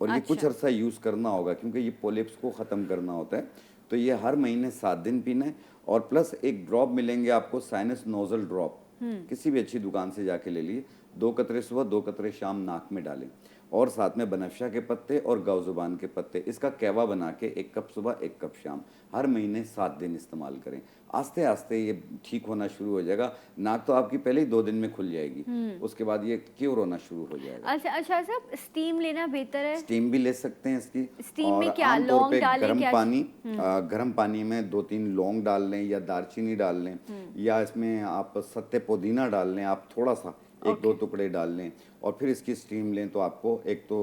और ये कुछ अच्छा। अरसा यूज़ करना होगा क्योंकि ये पोलिप्स को ख़त्म करना होता है। तो ये हर महीने 7 दिन पीना है। और प्लस एक ड्रॉप मिलेंगे आपको, साइनस नोजल ड्रॉप, किसी भी अच्छी दुकान से जाके ले लिए। 2 कतरे सुबह, 2 कतरे शाम नाक में डालें। और साथ में बनफशा के पत्ते और गाउजुबान के पत्ते, इसका कहवा बना के 1 कप सुबह, 1 कप शाम, हर महीने 7 दिन इस्तेमाल करें। आस्ते आस्ते ये ठीक होना शुरू हो जाएगा। नाक तो आपकी पहले ही 2 दिन में खुल जाएगी, उसके बाद ये क्योर होना शुरू हो जाएगा। अच्छा अच्छा साहब, स्टीम लेना बेहतर है? स्टीम भी ले सकते हैं इसकी। स्टीम में और क्या, आमतौर लौंग पे डालें क्या? गर्म पानी में 2-3 लौंग डाल लें या दालचीनी डाल लें, या इसमें आप सत्ते पुदीना डाल लें, आप थोड़ा सा 1-2 टुकड़े डाल लें और फिर इसकी स्टीम लें। तो आपको एक तो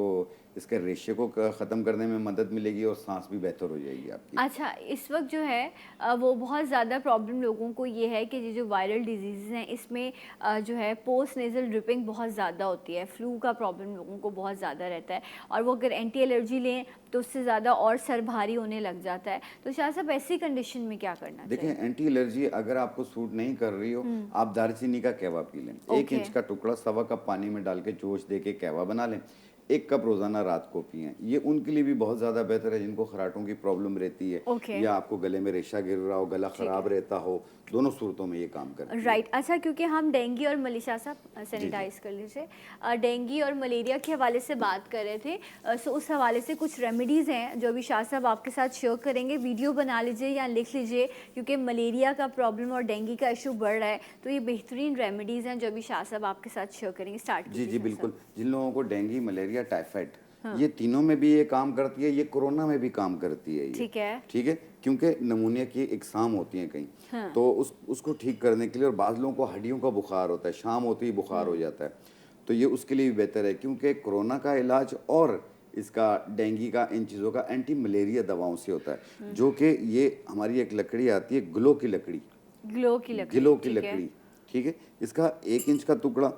इसके रेशे को ख़त्म करने में मदद मिलेगी और सांस भी बेहतर हो जाएगी आपकी। अच्छा, इस वक्त जो है वो बहुत ज़्यादा प्रॉब्लम लोगों को ये है कि ये जो वायरल डिजीज़ हैं, इसमें जो है पोस्ट नेज़ल ड्रिपिंग बहुत ज़्यादा होती है। फ्लू का प्रॉब्लम लोगों को बहुत ज़्यादा रहता है और वो अगर एंटी एलर्जी लें तो उससे ज़्यादा और सर भारी होने लग जाता है। तो शाह साहब, ऐसी कंडीशन में क्या करना चाहिए? देखिए, एंटी एलर्जी अगर आपको सूट नहीं कर रही हो, आप दालचीनी का कहवा पी लें। 1 इंच का टुकड़ा 1.25 कप पानी में डाल के जोश दे के कहवा बना लें। 1 कप रोजाना रात को पिएं। ये उनके लिए भी बहुत ज़्यादा बेहतर है जिनको खराटों की प्रॉब्लम रहती है, या आपको गले में रेशा गिर रहा हो, गला खराब रहता हो, दोनों सूरतों में ये काम करता है। राइट। अच्छा, क्योंकि हम डेंगू और मलेरिया, साहब सैनिटाइज कर लीजिए, डेंगू और मलेरिया के हवाले से बात कर रहे थे। सो उस हवाले से कुछ रेमेडीज़ हैं जो अभी शाह साहब आपके साथ शेयर करेंगे। वीडियो बना लीजिए या लिख लीजिए, क्योंकि मलेरिया का प्रॉब्लम और डेंगू का इशू बढ़ रहा है। तो ये बेहतरीन रेमेडीज़ हैं जो अभी शाह साहब आपके साथ शेयर करेंगे। स्टार्ट जी जी बिल्कुल। जिन लोगों को डेंगू, मलेरिया, टाइफाइड, ये तीनों में भी ये काम करती है, ये कोरोना में भी काम करती है। ठीक है, ठीक है, क्योंकि नमूनिया की एग्जाम होती हैं कहीं, तो उसको ठीक करने के लिए, और बाज़ लोगों को हड्डियों का बुखार होता है, शाम होती ही बुखार हो जाता है, तो ये उसके लिए भी बेहतर है। क्योंकि कोरोना का इलाज और इसका डेंगू का, इन चीज़ों का एंटी मलेरिया दवाओं से होता है, जो कि ये हमारी एक लकड़ी आती है, ग्लो की लकड़ी, ग्लो की लकड़ी, ठीक है। इसका 1 इंच का टुकड़ा,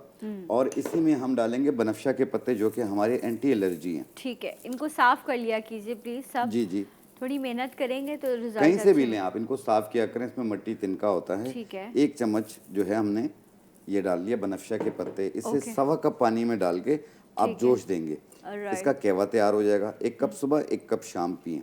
और इसी में हम डालेंगे बनफशा के पत्ते जो कि हमारे एंटी एलर्जी हैं। ठीक है, इनको साफ कर लिया कीजिए प्लीज सब। जी जी, थोड़ी मेहनत करेंगे तो रिजल्ट कहीं से भी लें आप, इनको साफ किया करें, इसमें मट्टी तिनका होता है। ठीक है। 1 चम्मच जो है हमने ये डाल लिया बनफशा के पत्ते, इसे 1.25 कप पानी में डाल के आप जोश देंगे। इसका कहवा तैयार हो जाएगा। 1 कप सुबह, 1 कप शाम पिएं,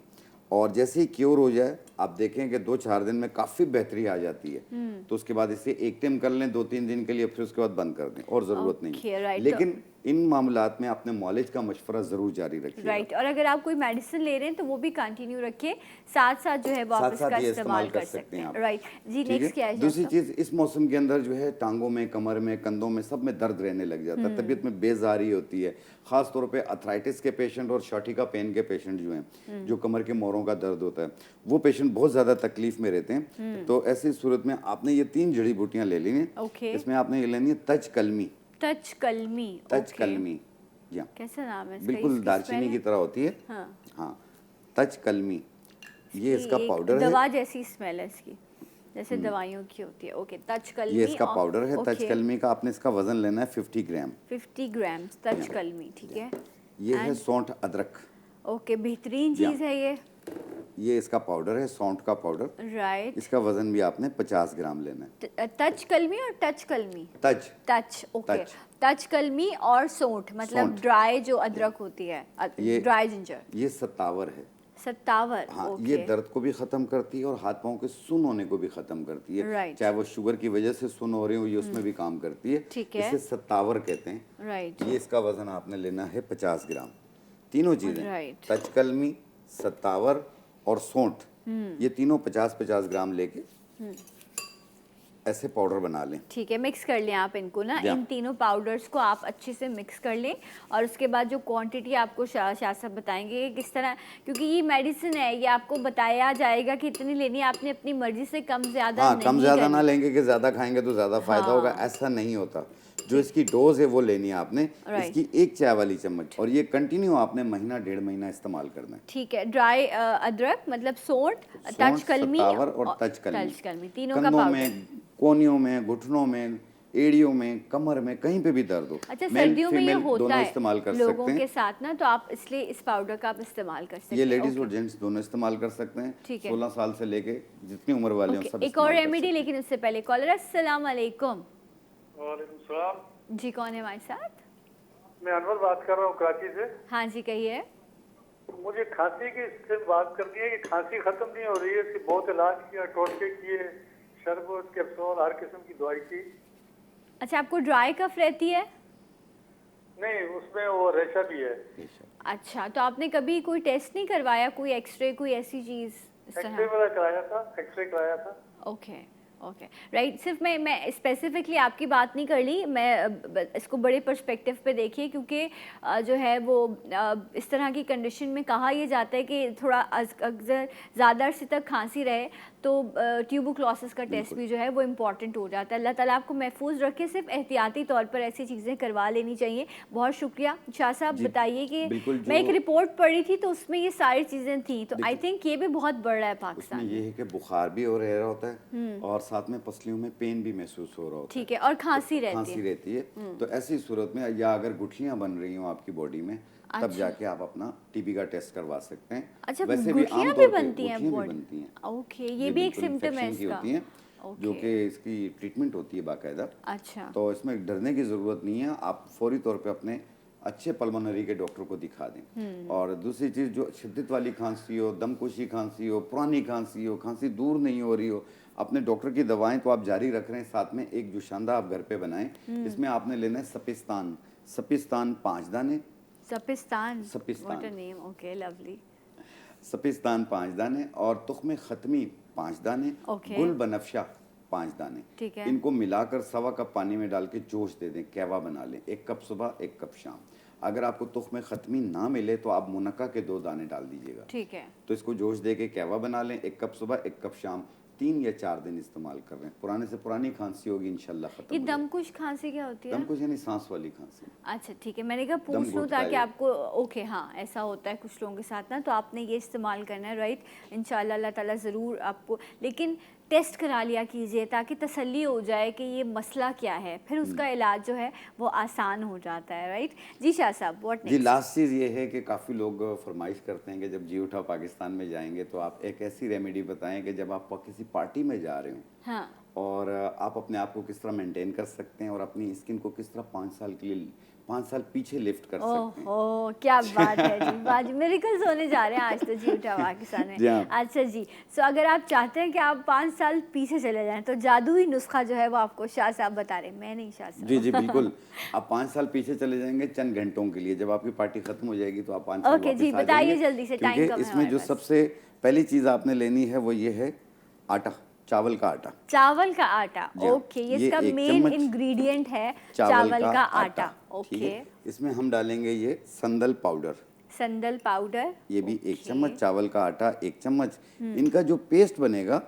और जैसे ही क्योर हो जाए आप देखें कि 2-4 दिन में काफ़ी बेहतरी आ जाती है। तो उसके बाद इसे एक टाइम कर लें 2-3 दिन के लिए, फिर उसके बाद बंद कर दें, और ज़रूरत नहीं। लेकिन इन मामलात में अपने मौलिज का मशवरा ज़रूर जारी रखिए। राइट। और अगर आप कोई मेडिसिन ले रहे हैं तो वो भी कंटिन्यू रखिए, साथ साथ जो है वो आप इसका इस्तेमाल कर सकते हैं। राइट जी। नेक्स्ट क्या है? दूसरी चीज़, इस मौसम के अंदर जो है टांगों में, कमर में, कंधों में, सब में दर्द रहने लग जाता है, तबीयत में बेजारी होती है। ख़ास तौर पे अर्थराइटिस के पेशेंट और शॉटिका पेन के पेशेंट जो हैं, जो कमर के मोरों का दर्द होता है, वो पेशेंट बहुत ज़्यादा तकलीफ में रहते हैं। तो ऐसी सूरत में आपने ये 3 जड़ी बूटियाँ ले लेनी है। इसमें आपने ये लेनी है तज कलमी। तज कलमी, तज कलमी, जी हाँ, कैसा नाम है इसका? बिल्कुल दालचीनी की तरह होती है। हाँ, तज कलमी, ये इसका पाउडर है। दवा जैसी स्मेल है इसकी, जैसे दवाइयों की होती है। ओके, तज कलमी, ये इसका पाउडर है तज कलमी का। आपने इसका वजन लेना है 50 ग्राम। 50 ग्राम तज कलमी, ठीक है। ये है सौंठ अदरक। ओके, बेहतरीन चीज़ है ये। ये इसका पाउडर है, सौंठ का पाउडर। राइट। इसका वजन भी आपने 50 ग्राम लेना है। तज कलमी और टच कलमी? तज। ओके। तज कलमी और सौंठ, मतलब ड्राई जो अदरक होती है, ड्राई जिंजर। ये सत्तावर है। 57। हाँ, ओके। ये दर्द को भी ख़त्म करती है और हाथ पाँव के सुन्न होने को भी ख़त्म करती है। राइट। चाहे वो शुगर की वजह से सुन्न हो रही हो, ये उसमें भी काम करती है। ठीक है। इसे 57 कहते हैं। राइट। ये इसका वज़न आपने लेना है 50 ग्राम। तीनों चीज़ें, राइट। तचकलमी, 57 और सौंठ, ये तीनों 50-50 ग्राम लेके ऐसे पाउडर बना लें। ठीक है, मिक्स कर लें आप इनको ना, या। इन तीनों पाउडर्स को आप अच्छे से मिक्स कर लें और उसके बाद जो क्वांटिटी आपको शाह साहब बताएंगे कि किस तरह, क्योंकि ये मेडिसिन है, ये आपको बताया जाएगा कि इतनी लेनी है, आपने अपनी मर्जी से कम ज़्यादा हाँ, नहीं कम ज़्यादा ना करनी। लेंगे कि ज़्यादा खाएंगे तो ज़्यादा फ़ायदा होगा, ऐसा नहीं होता। जो इसकी डोज है वो लेनी है आपने। राइट। इसकी 1 चाय वाली चम्मच, और ये कंटिन्यू आपने महीना 1.5 महीना इस्तेमाल करना है। ठीक है। ड्राई अदरक मतलब सौंठ, सौंठ, तचकलमी 57 और तचकलमी। तीनों का कंधों पाउडर। में, कोहनियों में, घुटनों में, एड़ियों में, कमर में, कहीं पे भी दर्द हो, अच्छा, मेल सर्दियों में ये फीमेल होता दोनों है इस्तेमाल कर लोगों सकते के हैं। साथ ना, तो आप इसलिए इस पाउडर का आप इस्तेमाल कर सकते हैं। ये लेडीज और ओके। जेंट्स दोनों इस्तेमाल कर सकते हैं। ठीक है। 16 साल से लेके जितनी उम्र वाले हो ओके, सब एक और इस्तेमाल कर रेमेडी, सकते हैं। लेकिन उससे पहले कॉलर। अस्सलाम वालेकुम। वालेकुम सलाम। जी, कौन है हमारे साथ? मैं अनवर बात कर रहा हूँ कराची से। हाँ जी, कहिए। मुझे खांसी की से बात करनी है कि खांसी खत्म नहीं हो रही है, इसकी बहुत इलाज किया, टोटके किए, शरबत, कैप्सूल, हर किस्म की दवाई की। अच्छा, आपको ड्राई कफ रहती है? नहीं, उसमें वो रेशा भी है। अच्छा, तो आपने कभी कोई टेस्ट नहीं करवाया, कोई एक्सरे, कोई ऐसी चीज़ इस एक्सरे तरह? वाला कराया था, एक्सरे कराया था। ओके। Okay, right. सिर्फ मैं स्पेसिफिकली आपकी बात नहीं कर ली, मैं इसको बड़े पर्सपेक्टिव पे देखिए, क्योंकि जो है वो इस तरह की कंडीशन में कहा यह जाता है कि थोड़ा अगर ज़्यादा अरसे तक खांसी रहे तो ट्यूबरकुलोसिस का टेस्ट भी जो है वो इम्पॉर्टेंट हो जाता है। अल्लाह ताला आपको महफूज रखे, सिर्फ एहतियाती तौर पर ऐसी चीज़ें करवा लेनी चाहिए। बहुत शुक्रिया। शाह साहब, जी, बताइए कि बिल्कुल। मैं एक जो रिपोर्ट पढ़ी थी तो उसमें ये सारी चीज़ें थी, तो आई थिंक ये भी बहुत बढ़ रहा है उसमें पाकिस्तान ये में। है कि बुखार भी हो रहा होता है और साथ में पसलियों में पेन भी महसूस हो रहा होता है। ठीक है, और खांसी रहती खांसी है। रहती है। तो ऐसी सूरत में, या अगर गुठलियां बन रही हो आपकी बॉडी में, तब अच्छा। जाके आप अपना टीबी का टेस्ट करवा सकते हैं। अच्छा, वैसे भी गुठलियां आमतौर भी पे बनती हैं गुठलियां भी बॉडी? बनती हैं। ओके, ये ये भी एक बिल्कुल सिम्टम है इन्फेक्शन की इसका। होती हैं, जो ओके। कि इसकी ट्रीटमेंट होती है बाकायदा। अच्छा। तो इसमें डरने की ज़रूरत नहीं है। आप फौरी तौर पे अपने अच्छे पल्मोनरी के डॉक्टर को दिखा दें। और दूसरी चीज़, जो शिद्दत वाली खांसी हो, दमकुशी खांसी हो, पुरानी खांसी हो, खांसी दूर नहीं हो रही हो, अपने डॉक्टर की दवाएं तो आप जारी रख रहे हैं, साथ में एक जुशांदा आप घर पे बनाएं। इसमें आपने लेना है सपिस्तान। सपिस्तान 5 दाने। सपिस्तान। सपिस्तान। What a name. Okay, lovely. सपिस्तान 5 दाने और तुख्म खत्मी 5 दाने। ओके। गुल बनफशा 5 दाने। ठीक है। इनको मिलाकर 1.25 कप पानी में डाल के जोश दे दें, कहवा बना लें। 1 कप सुबह, 1 कप शाम। अगर आपको तुख्म खत्मी ना मिले तो आप मुनक्का के 2 दाने डाल दीजिएगा। ठीक है। तो इसको जोश दे के कहवा बना लें। 1 कप सुबह, 1 कप शाम, 3 या 4 दिन इस्तेमाल कर रहे हैं। पुराने से पुरानी खांसी होगी इंशाल्लाह खत्म ये हो जाएगी। दमकुश खांसी क्या होती है? दमकुश यानी सांस वाली खांसी। अच्छा, ठीक है, मैंने कहा पूछ दम लूँ घुटता ताकि है। आपको। ओके, हाँ, ऐसा होता है कुछ लोगों के साथ ना, तो आपने ये इस्तेमाल करना है, राइट। इंशाल्लाह अल्लाह ताला ज़रूर आपको, लेकिन टेस्ट करा लिया कीजिए ताकि तसल्ली हो जाए कि ये मसला क्या है, फिर उसका इलाज जो है वो आसान हो जाता है, राइट। जी शाह साहब, व्हाट जी, नेक्स्ट? लास्ट चीज़ ये है कि काफ़ी लोग फरमाइश करते हैं कि जब जी उठा पाकिस्तान में जाएंगे तो आप एक ऐसी रेमेडी बताएं कि जब आप किसी पार्टी में जा रहे हो हाँ। और आप अपने आप को किस तरह मेंटेन कर सकते हैं और अपनी स्किन को किस तरह 5 साल के लिए, 5 साल पीछे लिफ्ट कर सकते हैं। ओह, क्या बात है जी, बात मिरेकल्स होने जा रहे हैं आज तो जी उठा पाकिस्तान जी हाँ। में। अच्छा जी, सो अगर आप चाहते हैं कि आप 5 साल पीछे चले जाएं तो जादुई नुस्खा जो है वो आपको शाह साहब बता रहे हैं, मैं नहीं, शाह साहब। जी जी बिल्कुल। आप 5 साल पीछे चले जाएंगे चंद घंटों के लिए। जब आपकी पार्टी खत्म हो जाएगी तो आप 5 साल ओके वापस जी, आ बताइए जाएंगे। जल्दी से, टाइम क्योंकि कम है इसमें जो हमारे पास। सबसे पहली चीज़ आपने लेनी है वो ये है आटा, चावल का आटा। चावल का आटा, जी हाँ, ओके, ये ये इसका 1 मेन चम्मच इंग्रेडिएंट है चावल का आटा। ठीक ओके। है। इसमें हम डालेंगे ये संदल पाउडर, संदल पाउडर, ये भी 1 ओके। चम्मच। चावल का आटा 1 चम्मच। इनका जो पेस्ट बनेगा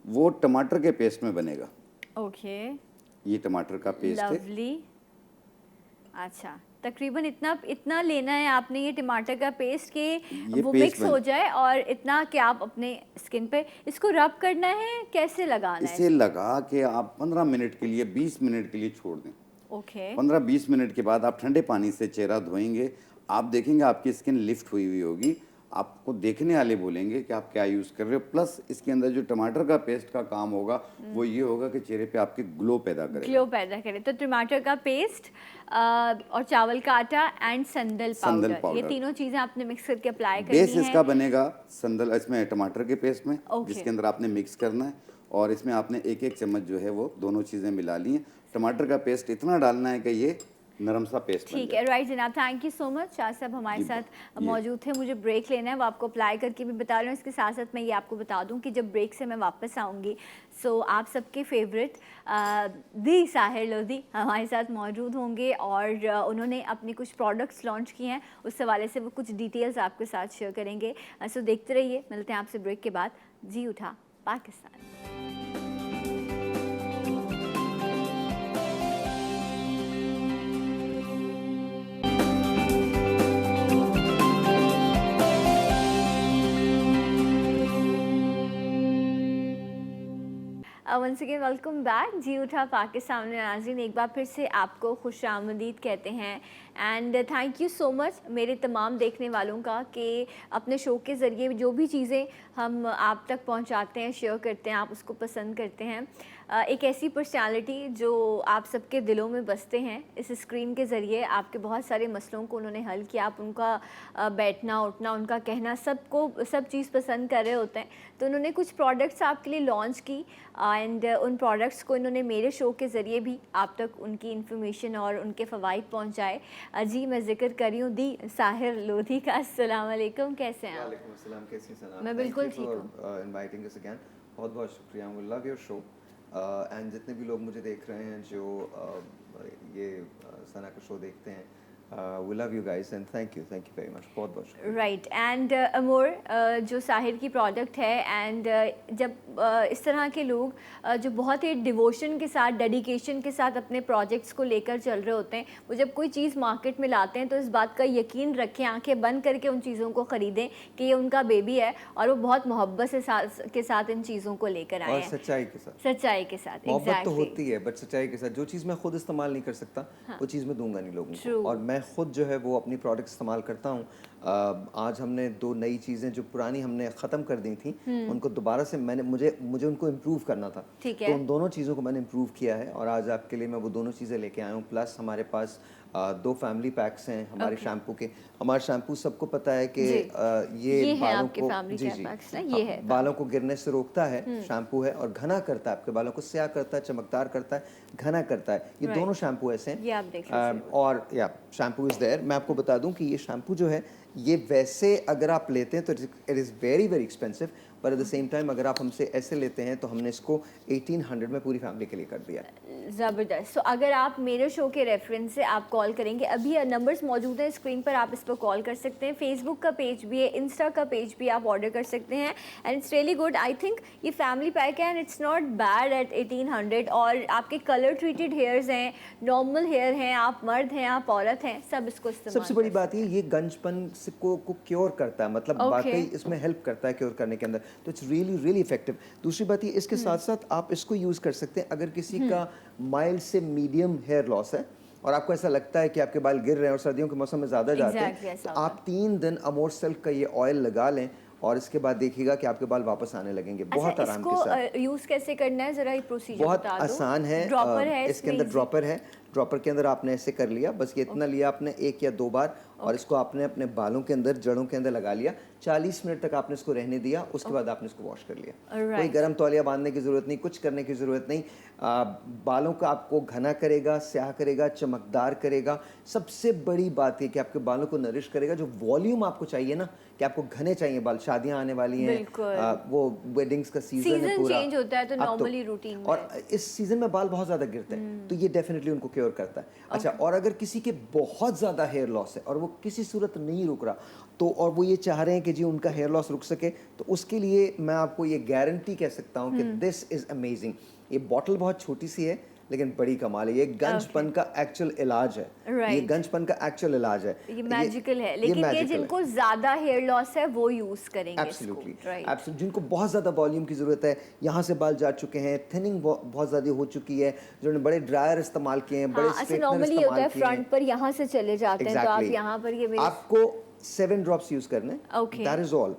वो टमाटर के पेस्ट में बनेगा। ओके, ये टमाटर का पेस्ट है। लवली। अच्छा, तकरीबन इतना लेना है आपने ये टमाटर का पेस्ट के वो पेस्ट मिक्स हो जाए, और इतना कि आप अपने स्किन पे इसको रब करना है, कैसे लगाना है? इसे लगा के आप 15 मिनट के लिए, 20 मिनट के लिए छोड़ दें। ओके। 15-20 मिनट के बाद आप ठंडे पानी से चेहरा धोएंगे, आप देखेंगे आपकी स्किन लिफ्ट हुई हुई होगी। आपको देखने वाले बोलेंगे कि आप क्या यूज़ कर रहे हो। प्लस इसके अंदर जो टमाटर का पेस्ट का काम होगा वो ये होगा कि चेहरे पे आपके ग्लो पैदा करेगा। ग्लो पैदा करे। तो टमाटर का पेस्ट और चावल का आटा एंड संदल पाउडर, ये तीनों चीज़ें आपने मिक्स करके अप्लाई करनी है। बेस इसका बनेगा संदल, इसमें टमाटर के पेस्ट में, जिसके अंदर आपने मिक्स करना है और इसमें आपने एक एक चम्मच जो है वो दोनों चीज़ें मिला ली हैं। टमाटर का पेस्ट इतना डालना है कि ये नरम सा पेस्ट बन ठीक जाए। है, राइट जनाब, thank you so much. Shah साहब हमारे साथ मौजूद थे, मुझे ब्रेक लेना है, वो आपको अप्लाई करके भी बता रही हूँ। इसके साथ साथ मैं ये आपको बता दूँ कि जब ब्रेक से मैं वापस आऊँगी सो आप सबके फेवरेट दी साहिर लोधी हमारे साथ मौजूद होंगे और उन्होंने अपने कुछ प्रोडक्ट्स लॉन्च किए हैं, उस हवाले से वो कुछ डिटेल्स आपके साथ शेयर करेंगे। सो देखते रहिए, मिलते हैं आपसे ब्रेक के बाद। जी उठा Pakistan. Once again welcome back. जी उठा पाकिस्तान में नाज़रीन, एक बार फिर से आपको खुशामदीद कहते हैं and thank you so much मेरे तमाम देखने वालों का कि अपने शो के ज़रिए जो भी चीज़ें हम आप तक पहुंचाते हैं, शेयर करते हैं, आप उसको पसंद करते हैं। एक ऐसी पर्सनालिटी जो आप सबके दिलों में बसते हैं, इस स्क्रीन के ज़रिए आपके बहुत सारे मसलों को उन्होंने हल किया। आप उनका बैठना उठना, उनका कहना, सब चीज़ पसंद कर रहे होते हैं। तो उन्होंने कुछ प्रोडक्ट्स आपके लिए लॉन्च की एंड उन प्रोडक्ट्स को इन्होंने मेरे शो के ज़रिए भी आप तक उनकी इन्फॉर्मेशन और उनके फ़वाइद पहुँचाए। जी मैं ज़िक्र कर रही हूँ दी साहिर लोधी का। अस्सलाम वालेकुम, कैसे हैं आप? वालेकुम अस्सलाम, कैसी हैं सना? मैं बिल्कुल ठीक हूँ। इनवाइटिंग अस अगेन, बहुत बहुत शुक्रिया। We love your show and जितने भी लोग मुझे देख रहे हैं जो ये सना का शो देखते हैं, we love you guys and thank you very much, बहुत बहुत शुक्रिया। राइट एंड अमोर जो साहिर की प्रोडक्ट है एंड जब इस तरह के लोग जो बहुत ही डिवोशन के साथ, डेडिकेशन के साथ अपने प्रोजेक्ट्स को लेकर चल रहे होते हैं, वो जब कोई चीज़ मार्केट में लाते हैं तो इस बात का यकीन रखें, आंखें बंद करके उन चीज़ों को ख़रीदें कि ये उनका बेबी है और वो बहुत मोहब्बत के साथ इन चीज़ों को लेकर आए हैं, सच्चाई के साथ। मोहब्बत तो होती है बट सच्चाई के साथ। जो चीज़ मैं खुद इस्तेमाल नहीं कर सकता वो चीज़ मैं दूंगा नहीं लोगों को, और मैं खुद जो है वो अपनी प्रोडक्ट इस्तेमाल करता हूँ। आज हमने 2 नई चीज़ें जो पुरानी हमने ख़त्म कर दी थी, उनको दोबारा से मुझे उनको इम्प्रूव करना था, तो उन दोनों चीज़ों को मैंने इम्प्रूव किया है और आज आपके लिए मैं वो दोनों चीज़ें लेके आया हूँ। प्लस हमारे पास 2 फैमिली पैक्स हैं हमारे शैम्पू के। हमारा शैम्पू सबको पता है कि ये बालों को ये बालों को गिरने से रोकता है, शैम्पू है, और घना करता है, आपके बालों को स्याह करता है, चमकदार करता है, घना करता है। ये दोनों शैम्पू ऐसे हैं और या शैम्पू इज़ देयर। मैं आपको बता दूं कि ये शैम्पू जो है ये वैसे अगर आप लेते हैं तो it is very very expensive, पर एट द सेम टाइम अगर आप हमसे ऐसे लेते हैं तो हमने इसको 1800 में पूरी फैमिली के लिए कर दिया। ज़बरदस्त। तो अगर आप मेरे शो के रेफरेंस से आप कॉल करेंगे, अभी नंबर्स मौजूद हैं स्क्रीन पर, आप इस पर कॉल कर सकते हैं। फेसबुक का पेज भी है, इंस्टा का पेज भी आप ऑर्डर कर सकते हैं and it's really good. I think ये फैमिली पैक है and it's not bad at 1800। और आपके कलर ट्रीटेड हेयर्स हैं, नॉर्मल हेयर हैं, आप मर्द हैं, आप औरत हैं, सब इसको इस्तेमाल। सबसे बड़ी बात ये गंजपन को क्योर करता है, मतलब वाकई इसमें हेल्प करता है क्योर करने के अंदर, तो इट्स रियली रियली इफेक्टिव। दूसरी बात ये, इसके साथ साथ आप इसको यूज़ कर सकते हैं अगर किसी का माइल्ड से मीडियम हेयर लॉस है और आपको ऐसा लगता है कि आपके बाल गिर रहे हैं और सर्दियों के मौसम में ज़्यादा जाते हैं, तो आप 3 दिन अमोर सिल्क का ये ऑयल लगा लें और इसके बाद देखिएगा कि आपके बाल वापस आने लगेंगे बहुत आराम के साथ। यूज़ कैसे करना है ज़रा ये प्रोसीजर बहुत आसान है। ड्रॉपर है, इसके अंदर ड्रॉपर है, ड्रॉपर के अंदर आपने ऐसे कर लिया, बस ये इतना लिया आपने 1 या 2 बार, और इसको आपने अपने बालों के अंदर, जड़ों के अंदर लगा लिया। 40 मिनट तक आपने इसको रहने दिया, उसके बाद आपने इसको वॉश कर लिया। कोई गर्म तौलिया बांधने की ज़रूरत नहीं, कुछ करने की ज़रूरत नहीं। बालों का आपको घना करेगा, स्याह करेगा, चमकदार करेगा। सबसे बड़ी बात ये कि आपके बालों को नरिश करेगा। जो वॉल्यूम आपको चाहिए ना, कि आपको घने चाहिए बाल, शादियां आने वाली हैं, वो वेडिंग्स का सीजन है, पूरा चेंज होता है तो नॉर्मली रूटीन में, और इस सीजन में बाल बहुत ज़्यादा गिरते हैं, तो ये डेफिनेटली उनको क्योर करता है। अच्छा, और अगर किसी के बहुत ज़्यादा हेयर लॉस है और वो किसी सूरत नहीं रुक रहा, तो और वो ये चाह रहे हैं कि जी उनका हेयर लॉस रुक सके, तो उसके लिए मैं आपको ये गारंटी कह सकता हूँ कि दिस इज़ अमेजिंग। ये बॉटल बहुत छोटी सी है लेकिन बड़ी कमाल है। ये गंजपन का एक्चुअल इलाज है। ये गंजपन का एक्चुअल इलाज है। ये मैजिकल है, लेकिन ये जिनको ज्यादा हेयर लॉस है वो यूज करेंगे एब्सोल्युटली, एब्सोल्युटली। जिनको बहुत ज्यादा वॉल्यूम की जरूरत है, यहाँ से बाल जा चुके हैं, थिनिंग बहुत ज्यादा हो चुकी है, जिन्होंने बड़े ड्रायर इस्तेमाल किए हैं, बड़े स्ट्रेटनर नॉर्मली होता है फ्रंट पर यहाँ से चले जाते हैं, तो आप यहाँ पर ये आपको 7 ड्रॉप्स यूज करने, Okay. That is all.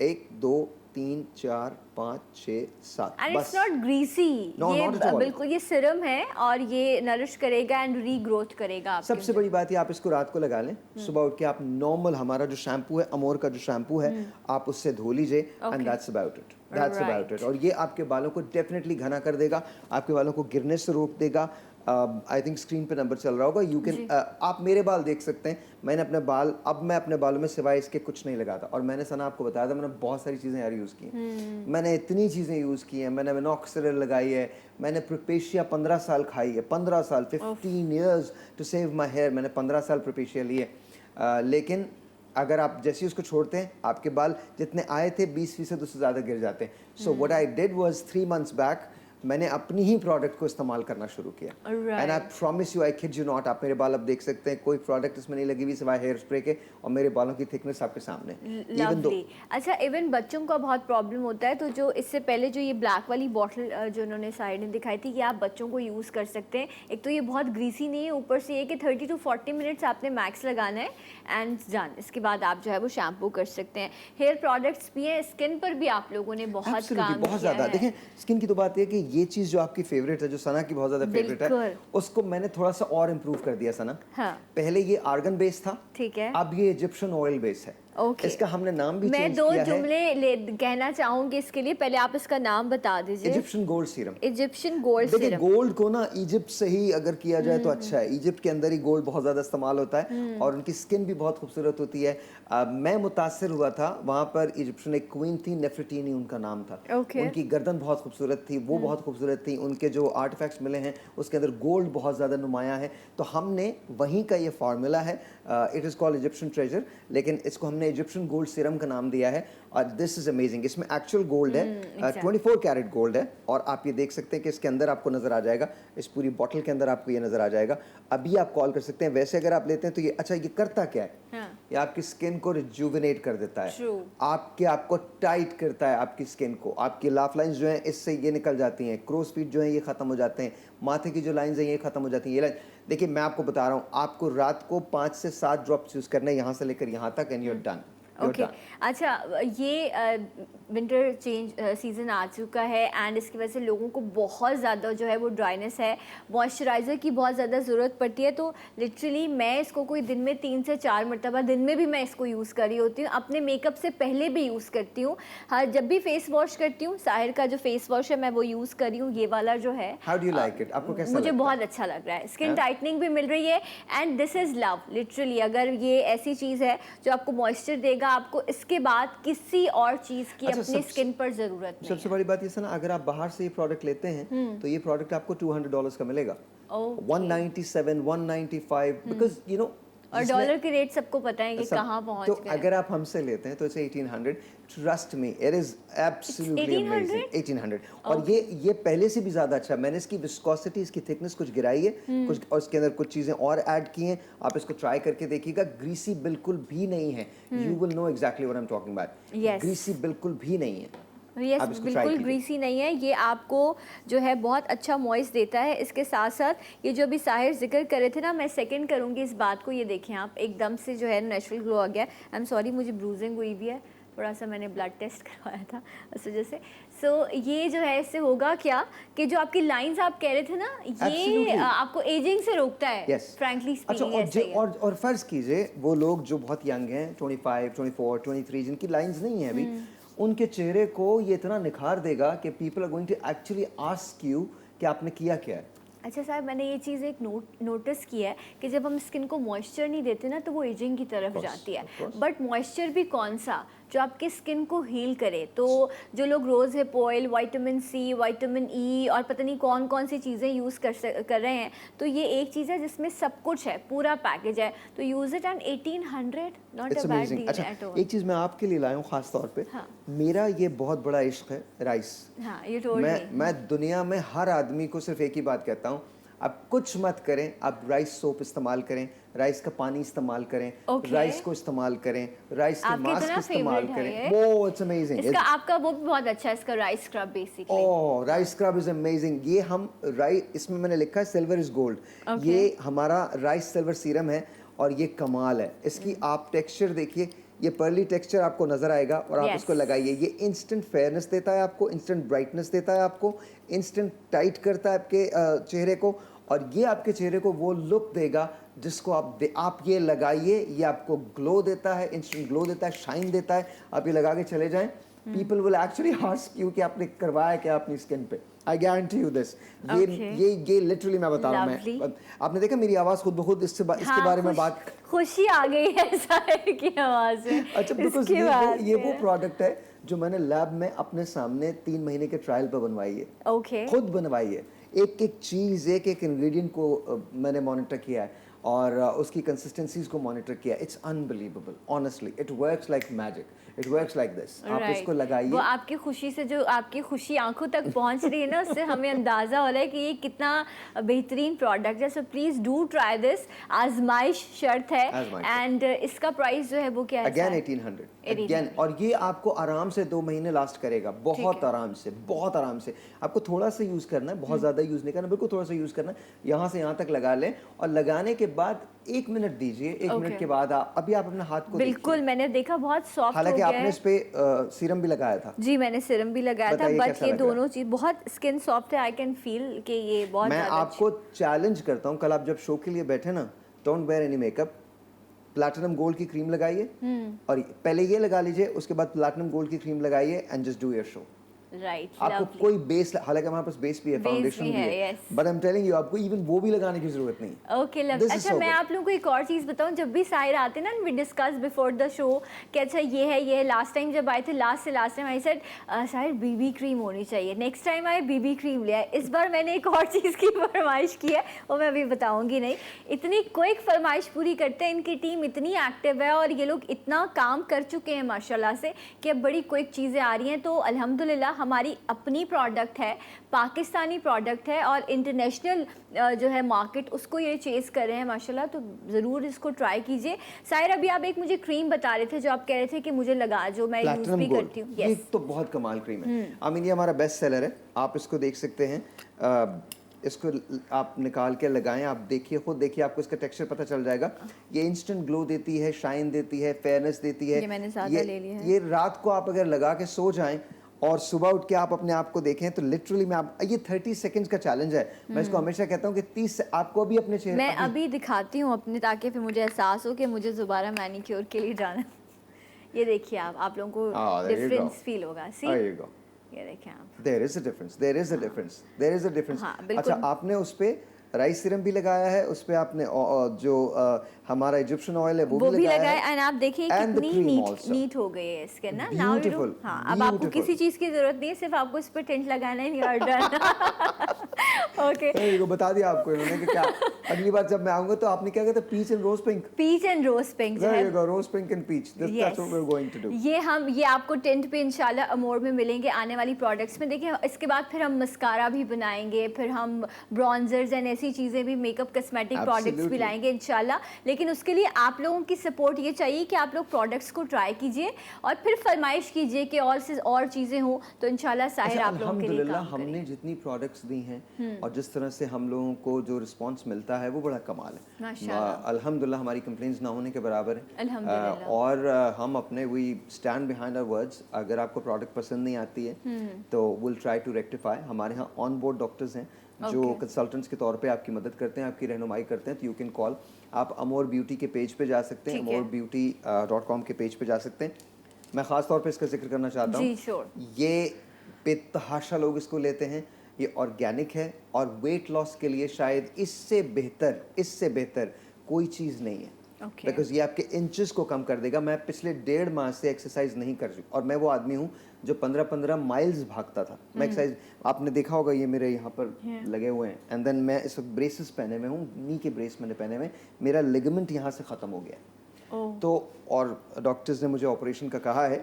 1 2 3 4 5 6 7 and it's not greasy, No, ये not at all. बिल्कुल ये सिरम है और ये नरिश करेगा एंड रीग्रोथ करेगा आपके सबसे बड़ी बात ये, आप इसको रात को लगा लें, सुबह उठ के आप नॉर्मल हमारा जो शैम्पू है, अमोर का जो शैम्पू है, आप उससे धो लीजिए and that's about it, that's about it. और ये आपके बालों को डेफिनेटली घना कर देगा, आपके बालों को गिरने से रोक देगा। आई थिंक स्क्रीन पे नंबर चल रहा होगा, यू कैन आप मेरे बाल देख सकते हैं। मैंने अपने बाल, अब मैं अपने बालों में सिवाय इसके कुछ नहीं लगाता। और मैंने सना आपको बताया था, मैंने बहुत सारी चीज़ें यार यूज़ की हैं, मैंने इतनी चीज़ें यूज़ की हैं। मैंने मिनॉक्सिडिल लगाई है, मैंने प्रोपेशिया 15 साल खाई है, 15 साल 15 years to save my hair. मैंने 15 साल प्रोपेशिया लिए, लेकिन अगर आप जैसे ही उसको छोड़ते हैं, आपके बाल जितने आए थे 20% उससे ज़्यादा गिर जाते हैं। So what I did was 3 months back मैंने अपनी ही प्रोडक्ट को इस्तेमाल करना शुरू किया। And I promise you, I kid you not, आप मेरे बाल अब देख सकते हैं, कोई प्रोडक्ट इसमें नहीं लगी हुई सिवाय हेयर स्प्रे के, और मेरे बालों की थिकनेस आपके सामने। लवली। अच्छा, इवन बच्चों का बहुत प्रॉब्लम होता है, तो जो इससे पहले जो ये ब्लैक वाली बॉटल जो उन्होंने साइड में दिखाई थी, ये आप बच्चों को यूज़ कर सकते हैं। एक तो ये बहुत ग्रीसी नहीं है, ऊपर से ये कि 30 to 40 मिनट्स आपने मैक्स लगाना है एंड डन। इसके बाद आप जो है वो शैम्पू कर सकते हैं। हेयर प्रोडक्ट्स भी हैं, स्किन पर भी आप लोगों ने बहुत काम बहुत किया ज़्यादा। है। देखें, स्किन की तो बात है कि ये चीज़ जो आपकी फेवरेट है, जो सना की बहुत ज़्यादा फेवरेट है, उसको मैंने थोड़ा सा और इम्प्रूव कर दिया सना। हाँ। पहले ये आर्गन बेस था, ठीक है, अब ये इजिप्शियन ऑयल बेस है। Okay. इसका हमने नाम भी मैं चेंज दो किया है। जुमले कहना चाहूंगी इसके लिए, पहले आप इसका नाम बता दीजिए। Egyptian gold serum. Egyptian gold देखिए, सीरम। गोल्ड को ना इजिप्ट से ही अगर किया जाए तो अच्छा है। इजिप्ट के अंदर ही गोल्ड बहुत ज़्यादा इस्तेमाल होता है और उनकी स्किन भी बहुत खूबसूरत होती है। मैं मुतासिर हुआ था, वहाँ पर इजिप्शियन एक क्वीन थी, नेफरटीनी उनका नाम था। Okay. उनकी गर्दन बहुत खूबसूरत थी, वो बहुत खूबसूरत थी। उनके जो आर्टिफैक्ट्स मिले हैं उसके अंदर गोल्ड बहुत ज़्यादा नुमाया है। तो हमने वहीं का ये फार्मूला है, it is called Egyptian treasure, लेकिन इसको हमने इजिप्शियन गोल्ड सीरम का नाम दिया है। और दिस इज अमेजिंग। इसमें एक्चुअल गोल्ड है, 24 कैरेट गोल्ड है। और आप ये देख सकते हैं कि इसके अंदर आपको नजर आ जाएगा, इस पूरी बॉटल के अंदर आपको ये नजर आ जाएगा। अभी आप कॉल कर सकते हैं। वैसे अगर आप लेते हैं तो ये अच्छा, ये करता क्या है? ये आपकी स्किन को रिजुविनेट कर देता है, आपको टाइट करता है, आपकी स्किन को। आपकी लाफ लाइंस जो हैं इससे ये निकल जाती हैं, क्रोस फीट जो है ये खत्म हो जाते हैं, माथे की जो लाइंस हैं ये खत्म हो जाती हैं। ये लाइन देखिए, मैं आपको बता रहा हूँ, आपको रात को 5 से 7 ड्रॉप्स यूज करने, यहाँ से लेकर यहाँ तक, and you are done. Okay, अच्छा, ये विंटर चेंज सीज़न आ चुका है एंड इसकी वजह से लोगों को बहुत ज़्यादा जो है वो ड्राइनेस है, मॉइस्चराइज़र की बहुत ज़्यादा ज़रूरत पड़ती है। तो लिटरली मैं इसको कोई दिन में 3 से 4 मरतबा, दिन में भी मैं इसको यूज़ कर रही होती हूँ। अपने मेकअप से पहले भी यूज़ करती हूँ, हर जब भी फेस वॉश करती हूँ। साहिर का जो फेस वॉश है मैं वो यूज़ कर रही हूँ, ये वाला जो है। How do you like it? आपको कैसा मुझे लगता है? बहुत अच्छा लग रहा है। स्किन टाइटनिंग भी मिल रही है and this is love literally. अगर ये ऐसी चीज़ है जो आपको मॉइस्चर देगा, आपको इसके बाद किसी और चीज़ की अपनी स्किन पर ज़रूरत नहीं। सबसे बड़ी बात ये है ना, अगर आप बाहर से ये प्रोडक्ट लेते हैं तो ये प्रोडक्ट आपको $200 का मिलेगा, 197, 195, बिकॉज यू नो। और डॉलर के रेट सबको पता है कि कहाँ पहुँच तो गए। अगर आप हमसे लेते हैं तो इसे 1800, trust me, it is absolutely amazing. 1800 और ये पहले से भी ज्यादा अच्छा है। मैंने इसकी विस्कोसिटी, इसकी थिकनेस कुछ गिराई है, कुछ और इसके अंदर कुछ चीजें और ऐड की हैं। आप इसको ट्राई करके देखिएगा, ग्रीसी बिल्कुल भी नहीं है। You will know exactly what I am talking about. Greasy बिल्कुल भी नहीं है। यस, बिल्कुल ग्रीसी नहीं है। ये आपको जो है बहुत अच्छा मॉइस्ट देता है। इसके साथ साथ ये जो अभी साहिर जिक्र कर रहे थे ना, मैं सेकंड करूँगी इस बात को। ये देखें आप, एकदम से जो है नेचुरल ग्लो आ गया। आई एम सॉरी, मुझे ब्रूजिंग हुई भी है थोड़ा सा, मैंने ब्लड टेस्ट करवाया था उस वजह से। सो ये जो है इससे होगा क्या कि जो आपकी लाइंस आप कह रहे थे ना, ये आपको एजिंग से रोकता है, फ्रैंकली स्पीकिंग। अच्छा, और फर्ज कीजिए वो लोग जो बहुत यंग हैं, 25, 24, 23, जिनकी लाइंस नहीं है अभी, उनके चेहरे को ये इतना निखार देगा कि people are going to actually ask you कि आपने किया क्या है। अच्छा साहब, मैंने ये चीज़ एक नोटिस की है कि जब हम स्किन को मॉइस्चर नहीं देते ना तो वो एजिंग की तरफ जाती है। बट मॉइस्चर भी कौन सा, जो आपके स्किन को हील करे। तो जो लोग rose hip oil, vitamin C, vitamin E और पता नहीं कौन कौन सी चीज़ें यूज़ कर रहे हैं, तो ये एक चीज़ है जिसमें सब कुछ है, पूरा पैकेज है। तो use it and 1800 not a bad deal at all. एक चीज़ मैं आपके लिए लाया हूँ खास तौर पे। मेरा ये बहुत बड़ा इश्क है राइस। हाँ, ये टोल्ड मी। मैं दुनिया में हर आदमी को सिर्फ एक ही बात कहता हूँ, आप कुछ मत करें, आप राइस सोप इस्तेमाल करें, राइस का पानी इस्तेमाल करें, राइस को इस्तेमाल करें, राइस के मास्क इस्तेमाल करें। वो इट्स अमेजिंग। इसका आपका वो भी बहुत अच्छा है, इसका rice scrub basically. Oh, rice scrub is amazing. ये हम राइस, इसमें मैंने लिखा है सिल्वर इज गोल्ड। ये हमारा राइस सिल्वर सीरम है और ये कमाल है इसकी। आप टेक्सचर देखिए, ये पर्ली टेक्सचर आपको नज़र आएगा और आप इसको लगाइए। ये इंस्टेंट फेयरनेस देता है आपको, इंस्टेंट ब्राइटनेस देता है आपको, इंस्टेंट टाइट करता है आपके चेहरे को, और ये आपके चेहरे को वो लुक देगा जिसको आप ये लगाइए। ये आपको ग्लो देता है, इंस्टेंट ग्लो देता है, शाइन देता है। आप ये लगा के चले जाएं, people will actually ask you कि आपने करवाया क्या अपनी स्किन पे। I guarantee you this. ये लिटरली मैं बता रहा हूँ। मैं आपने देखा मेरी आवाज़ खुद ब खुद इसके बारे में बात, खुशी आ गई है साहिर की आवाज़ में। अच्छा, बिकॉज ये वो प्रोडक्ट है जो मैंने लैब में अपने सामने 3 महीने के ट्रायल पर बनवाई है। ओके, खुद बनवाई है। एक एक चीज़, एक एक इंग्रेडिएंट को मैंने मॉनिटर किया है और उसकी कंसिस्टेंसीज को मॉनिटर किया। It's unbelievable, honestly it works like magic, it works like this. आप इसको लगाइए, वो आपकी खुशी से, जो आपकी खुशी आंखों तक पहुंच रही है ना, उससे हमें अंदाज़ा हो रहा है कि ये कितना बेहतरीन प्रोडक्ट है। So please do try this. आजमाइश शर्त है। एंड इसका प्राइस जो है वो क्या है? Again 1800 again. और ये आपको आराम से 2 महीने लास्ट करेगा, बहुत आराम से, बहुत आराम से। आपको थोड़ा सा यूज़ करना है, बहुत ज़्यादा यूज़ नहीं करना, बिल्कुल थोड़ा सा यूज़ करना है। यहाँ से यहाँ तक लगा लें और लगाने के बाद 1 मिनट दीजिए। 1 मिनट के बाद अभी आप अपने हाथ को बिल्कुल, मैंने देखा बहुत सॉफ्ट। हालांकि आपने इस पे सीरम भी लगाया था। जी, मैंने सीरम भी लगाया था, बट ये दोनों चीज बहुत स्किन सॉफ्ट है। आई कैन फील कि ये बहुत। मैं आपको चैलेंज करता हूँ, कल आप जब शो के लिए बैठे ना, don't wear any makeup, platinum gold की क्रीम लगाइए और पहले ये लगा लीजिए, उसके बाद प्लैटिनम गोल्ड की क्रीम लगाइए and just do your show. Right, आपको कोई बेस, हालांकि हमारे पास बेस भी है, फाउंडेशन भी है, but I am telling you, आपको इवन वो भी लगाने की जरूरत नहीं। ओके, अच्छा, मैं आप लोगों को एक और चीज़ बताऊं। जब भी साहिर आते ना, we discuss before the show कि अच्छा ये है। लास्ट टाइम जब आए थे, last time I said Sahir BB cream होनी चाहिए। नेक्स्ट टाइम आए बीबी क्रीम ले आए। इस बार मैंने एक और चीज़ की फरमाइश की है, वो मैं अभी बताऊंगी नहीं। इतनी क्विक फरमाइश पूरी करते हैं, इनकी टीम इतनी एक्टिव है और ये लोग इतना काम कर चुके हैं माशाल्लाह से कि अब बड़ी क्विक चीज़ें आ रही हैं। तो अल्हम्दुलिल्लाह हमारी अपनी प्रोडक्ट है, पाकिस्तानी प्रोडक्ट है और इंटरनेशनल जो है मार्केट, उसको ये चेस कर रहे हैं माशाल्लाह। तो ज़रूर इसको ट्राई कीजिए। साहिर, अभी आप एक मुझे क्रीम बता रहे थे जो आप कह रहे थे कि मुझे लगा, जो मैं यूज़ भी करती हूँ। ये तो बहुत कमाल क्रीम है। आई मीन ये हमारा बेस्ट सेलर है, आप इसको देख सकते हैं। इसको आप निकाल के लगाएं, आप देखिए, खुद देखिए, आपको इसका टेक्सचर पता चल जाएगा। ये इंस्टेंट ग्लो देती है, शाइन देती है, फेयरनेस देती है। ये मैंने ज़्यादा ले लिया है। ये रात को आप अगर लगा के सो जाएं और सुबह उठ के आप अपने आप को देखें तो लिटरली ये 30 सेकंड्स का चैलेंज है। मैं इसको हमेशा कहता हूँ कि 30 आपको भी अपने चेहरे, मैं अभी दिखाती हूँ अपने, ताकि फिर मुझे एहसास हो कि मुझे दोबारा मैनिक्योर के लिए जाना। ये देखिए, आप लोगों को डिफरेंस फील होगा। सी, ये देखिए आप, देयर इज अ डिफरेंस। अच्छा, आपने उस पे राइस सीरम भी लगाया है, उस पे आपने जो हमारा इजिप्शियन ऑयल है वो भी लगाया है। एंड आप देखिए कितनी नीट हो गई है इसके ना। Now you do. हाँ, अब आपको किसी चीज की जरूरत नहीं है, सिर्फ आपको इस पे टेंट लगाना है। You are done. ओके, ये बता दिया आपको इन्होंने कि क्या अगली बार जब मैं आऊंगा तो आपने क्या कहते, peach and rose pink. Peach and rose pink जो है, rose pink and peach, that's what we are going to do. ये आपको टेंट पे इंशाल्लाह अमोर में मिलेंगे आने वाली प्रोडक्ट्स में। देखिए, इसके बाद फिर हम मस्कारा भी बनाएंगे, फिर हम ब्रॉन्जर्स एंड ऐसी चीज़ें भी, मेकअप कॉस्मेटिक प्रोडक्ट्स भी लाएंगे इंशाल्लाह। लेकिन उसके लिए आप लोगों की सपोर्ट ये चाहिए कि आप लोग प्रोडक्ट्स को ट्राई कीजिए और फिर फरमाइश कीजिए कि और चीज़ें हों, तो इंशाल्लाह साहिर आप लोगों के लिए काम करें। हमने जितनी प्रोडक्ट्स दी हैं और जिस तरह से हम लोगों को जो रिस्पांस मिलता है वो बड़ा कमाल है माशाल्लाह। अल्हम्दुलिल्लाह हमारी कंप्लेंट्स ना होने के बराबर है अल्हम्दुलिल्लाह। और हम अपने we stand behind our words. अगर आपको प्रोडक्ट पसंद नहीं आती है तो विल ट्राई टू रेक्टिफाई। हमारे यहाँ ऑन बोर्ड डॉक्टर्स हैं जो कंसल्टेंट्स के तौर पे आपकी मदद करते हैं, आपकी रहनुमाई करते हैं। तो यू कैन कॉल, आप अमोर ब्यूटी के पेज पे जा सकते हैं, amorbeauty.com के पेज पे जा सकते हैं। मैं ख़ास तौर पे इसका जिक्र करना चाहता हूँ, ये बेतहाशा लोग इसको लेते हैं। ये ऑर्गेनिक है और वेट लॉस के लिए शायद इससे बेहतर कोई चीज़ नहीं है। बिकॉज ये आपके इंचेस को कम कर देगा। मैं पिछले 1.5 माह से एक्सरसाइज नहीं कर रही और मैं वो आदमी हूँ जो 15-15 माइल्स भागता था। मैं एक्सरसाइज, आपने देखा होगा, ये मेरे यहाँ पर लगे हुए हैं। एंड देन मैं इस वक्त ब्रेसेस पहने हुए हूँ, नी के ब्रेस मैंने पहने हुए, मेरा लिगामेंट यहाँ से ख़त्म हो गया। तो और डॉक्टर्स ने मुझे ऑपरेशन का कहा है।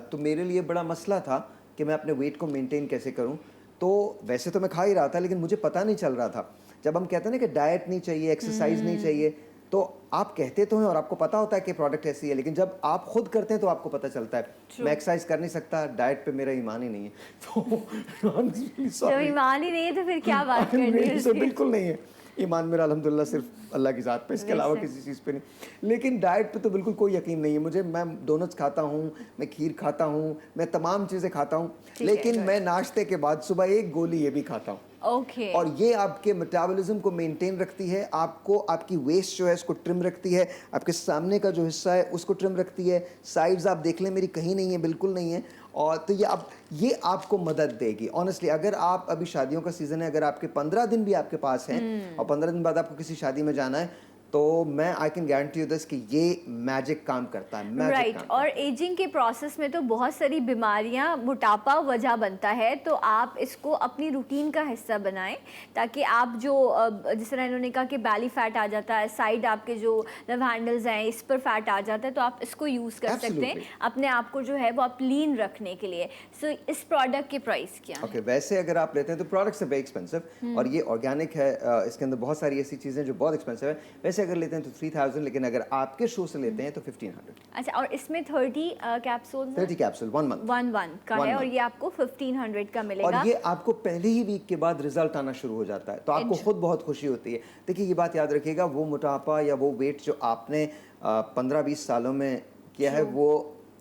तो मेरे लिए बड़ा मसला था कि मैं अपने वेट को मेनटेन कैसे करूँ। तो वैसे तो मैं खा ही रहा था, लेकिन मुझे पता नहीं चल रहा था। जब हम कहते हैं ना कि डाइट नहीं चाहिए, एक्सरसाइज नहीं चाहिए, तो आप कहते तो हैं और आपको पता होता है कि प्रोडक्ट ऐसी है, लेकिन जब आप खुद करते हैं तो आपको पता चलता है। मैं एक्सरसाइज कर नहीं सकता, डाइट पे मेरा ईमान ही नहीं है। तो जब ईमान ही नहीं है तो फिर क्या बात करनी है? बिल्कुल नहीं है। ईमान मेरा अल्हम्दुलिल्लाह सिर्फ अल्लाह की ज़ात पे, इसके अलावा किसी चीज़ पे नहीं। लेकिन डाइट पे तो बिल्कुल कोई यकीन नहीं है मुझे। मैं डोनट्स खाता हूँ, मैं खीर खाता हूँ, मैं तमाम चीज़ें खाता हूँ, लेकिन मैं नाश्ते के बाद सुबह एक गोली ये भी खाता हूँ। ओके। और ये आपके मेटाबॉलिज्म को मेंटेन रखती है, आपको आपकी वेस्ट जो है उसको ट्रिम रखती है, आपके सामने का जो हिस्सा है उसको ट्रिम रखती है। साइड्स आप देख लें मेरी कहीं नहीं है, बिल्कुल नहीं है। और तो ये आपको मदद देगी ऑनेस्टली। अगर आप अभी शादियों का सीज़न है, अगर आपके 15 दिन भी आपके पास हैं और 15 दिन बाद आपको किसी शादी में जाना है, तो मैं I can guarantee you this कि ये मैजिक काम करता है। राइट। और एजिंग के प्रोसेस में तो बहुत सारी बीमारियां, मोटापा वजह बनता है, तो आप इसको अपनी रूटीन का हिस्सा बनाएं ताकि आप जो जिस तरह इन्होंने कहा कि बैली फैट आ जाता है, साइड आपके जो लव हैंडल्स हैं इस पर फैट आ जाता है, तो आप इसको यूज़ कर सकते हैं अपने आप को जो है वो आप लीन रखने के लिए। सो इस प्रोडक्ट के प्राइस क्या है? ओके, वैसे अगर आप लेते हैं तो प्रोडक्ट्स है वेरी एक्सपेंसिव और ये ऑर्गेनिक है, इसके अंदर बहुत सारी ऐसी चीज़ें जो बहुत एक्सपेंसिव है। वैसे अगर लेते हैं तो 3000, लेकिन अगर आपके शो से लेते हैं तो 1500। अच्छा, और इसमें 30 कैप्सूल 30 कैप्सूल 1 मंथ का है और ये आपको 1500 का मिलेगा। और ये आपको पहले ही वीक के बाद रिजल्ट आना शुरू हो जाता है, तो आपको खुद बहुत खुशी होती है। देखिए ये बात याद रखिएगा, वो मोटापा या वो वेट जो आपने 15-20 सालों में किया है वो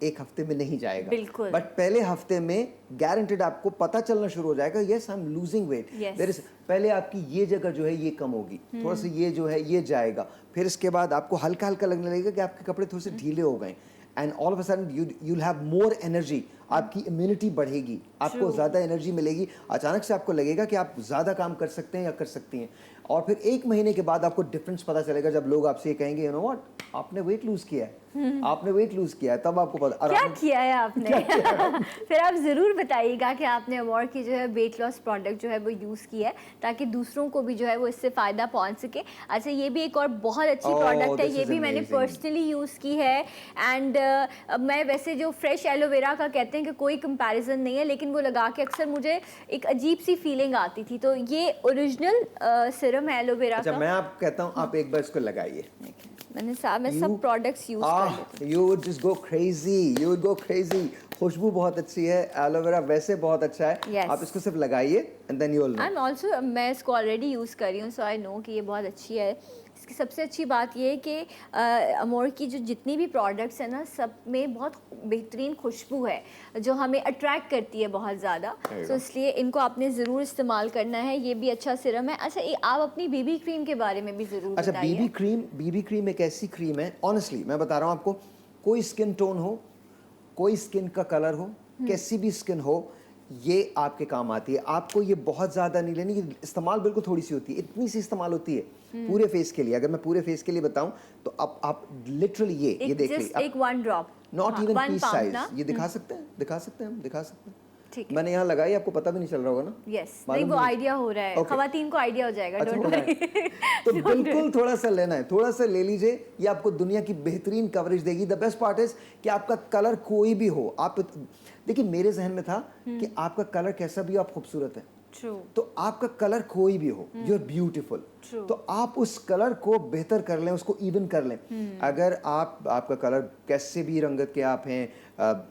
एक हफ्ते में नहीं जाएगा, बिल्कुल। बट पहले हफ्ते में गारंटेड आपको पता चलना शुरू हो जाएगा, yes I am losing weight. There is पहले आपकी ये जगह जो है ये कम होगी, थोड़ा सा ये जो है ये जाएगा, फिर इसके बाद आपको हल्का हल्का लगने लगेगा कि आपके कपड़े थोड़े से ढीले हो गए, and all of a sudden you will have more energy, आपकी इम्यूनिटी बढ़ेगी, आपको ज़्यादा एनर्जी मिलेगी, अचानक से आपको लगेगा कि आप ज़्यादा काम कर सकते हैं या कर सकती हैं। और फिर 1 महीने के बाद आपको डिफरेंस पता चलेगा जब लोग आपसे ये कहेंगे यू नो व्हाट, आपने वेट लूज किया है, आपने वेट लूज किया है, तब आपको पता क्या किया है आपने। फिर आप ज़रूर बताइएगा कि आपने अमोर की जो है वेट लॉस प्रोडक्ट जो है वो यूज़ किया है ताकि दूसरों को भी जो है वो इससे फ़ायदा पहुंच सके। अच्छा, ये भी एक और बहुत अच्छी प्रोडक्ट है, ये भी मैंने पर्सनली यूज़ की है, एंड मैं वैसे जो फ्रेश एलोवेरा का कहते हैं कि कोई कंपैरिजन नहीं है, लेकिन वो लगा के अक्सर मुझे एक अजीब सी फीलिंग आती थी, तो ये ओरिजिनल सिरम है एलोवेरा का। मैं आपको कहता हूँ आप एक बार इसको लगाइए, मैं सब प्रोडक्ट्स यूज कर लेती हूं। You would just go crazy, you would go crazy। खुशबू बहुत अच्छी है, एलोवेरा वैसे बहुत अच्छा है, yes। आप इसको सिर्फ लगाइए and then you will know. मैं इसको ऑलरेडी यूज़ कर रही हूँ, सो आई नो कि ये बहुत अच्छी है। इसकी सबसे अच्छी बात ये है कि अमोर की जो जितनी भी प्रोडक्ट्स हैं ना, सब में बहुत बेहतरीन खुशबू है जो हमें अट्रैक्ट करती है बहुत ज़्यादा, तो इसलिए इनको आपने ज़रूर इस्तेमाल करना है। ये भी अच्छा सिरम है। अच्छा, आप अपनी बीबी क्रीम के बारे में भी ज़रूर अच्छा, बताइए। बीबी क्रीम एक ऐसी क्रीम है, ऑनेस्टली मैं बता रहा हूँ आपको, कोई स्किन टोन हो, कोई स्किन का कलर हो, कैसी भी स्किन हो, ये आपके काम आती है। आपको ये बहुत ज़्यादा नहीं लेनी, इस्तेमाल बिल्कुल थोड़ी सी होती है, इतनी सी इस्तेमाल होती है पूरे फेस के लिए। अगर मैं पूरे फेस के लिए बताऊं तो आप लिटरली ये देख लीजिए, एक 1 drop, not even peas size, ये दिखा सकते हैं। ठीक, मैंने यहाँ लगाई, आपको पता भी नहीं चल रहा होगा ना। यस, नहीं वो आइडिया हो रहा है, खवातीन को आइडिया हो जाएगा, डोंट वरी। तो बिल्कुल थोड़ा सा लेना है, थोड़ा सा ले लीजिए, ये आपको दुनिया की बेहतरीन कवरेज देगी। द बेस्ट पार्ट इज कि आपका कलर कोई भी हो, आप देखिए मेरे जहन में था कि आपका कलर कैसा भी हो आप खूबसूरत है। True. तो आपका कलर कोई भी हो, यू आर ब्यूटीफुल, तो आप उस कलर को बेहतर कर लें, उसको इवन कर लें। अगर आपका कलर कैसे भी रंगत के आप हैं,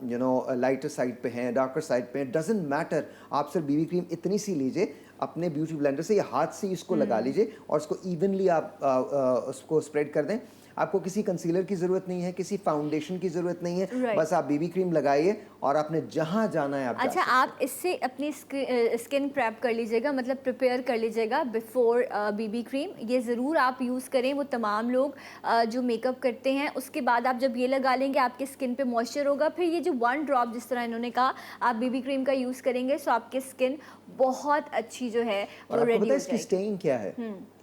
यू नो लाइटर साइड पे हैं, डार्कर साइड पे हैं, डजेंट मैटर, आप सिर्फ बीबी क्रीम इतनी सी लीजिए अपने ब्यूटी ब्लेंडर से, या हाथ से इसको लगा लीजिए और इसको इवनली आप उसको स्प्रेड कर दें। आपको किसी कंसीलर की ज़रूरत नहीं है, किसी फाउंडेशन की ज़रूरत नहीं है, बस आप बीबी क्रीम लगाइए और आपने जहाँ जाना है आप अच्छा, आप इससे अपनी स्किन प्रेप कर लीजिएगा, मतलब प्रिपेयर कर लीजिएगा बिफोर बीबी क्रीम। ये ज़रूर आप यूज़ करें, वो तमाम लोग जो मेकअप करते हैं, उसके बाद आप जब ये लगा लेंगे आपके स्किन पे मॉइस्चर होगा, फिर ये जो 1 ड्रॉप जिस तरह इन्होंने कहा आप बीबी क्रीम का यूज़ करेंगे, सो आपकी स्किन बहुत अच्छी जो है वो रेडी हो जाएगी। इसकी स्टेइंग क्या है?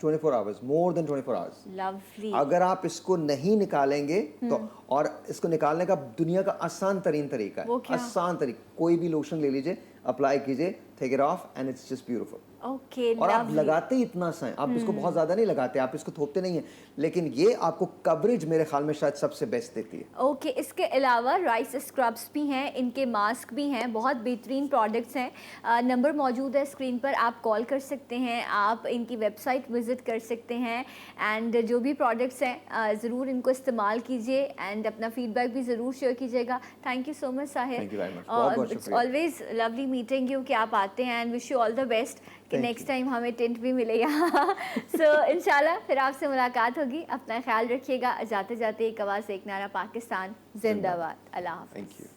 24 hours, more than 24 hours. Lovely. अगर आप इसको नहीं निकालेंगे तो, और इसको निकालने का दुनिया का आसान तरीन तरीका है, आसान तरीका, कोई भी लोशन ले लीजिए, अप्लाई कीजिए, take it off and it's just beautiful. Okay, और आप लगाते ही इतना सा है, आप इसको बहुत ज़्यादा नहीं लगाते, आप इसको थोपते नहीं हैं, लेकिन ये आपको कवरेज मेरे ख्याल में शायद सबसे बेस्ट देती है। ओके, इसके अलावा राइस स्क्रब्स भी हैं, इनके मास्क भी हैं, बहुत बेहतरीन प्रोडक्ट्स हैं। नंबर मौजूद है स्क्रीन पर, आप कॉल कर सकते हैं, आप इनकी वेबसाइट विज़िट कर सकते हैं, एंड जो भी प्रोडक्ट्स हैं ज़रूर इनको इस्तेमाल कीजिए एंड अपना फीडबैक भी ज़रूर शेयर कीजिएगा। Thank you so much Sahir, thank you very much, बहुत बहुत इट्स शुक्रिया। ऑलवेज लवली मीटिंग यू कि आप आते हैं, and wish you all the best कि नेक्स्ट टाइम हमें टिंट भी मिलेगा। सो इंशाल्लाह फिर आपसे मुलाकात होगी। अपना ख्याल रखिएगा। जाते जाते एक आवाज़ एक नारा पाकिस्तान जिंदाबाद। अल्लाह हाफ़िज़। Thank you.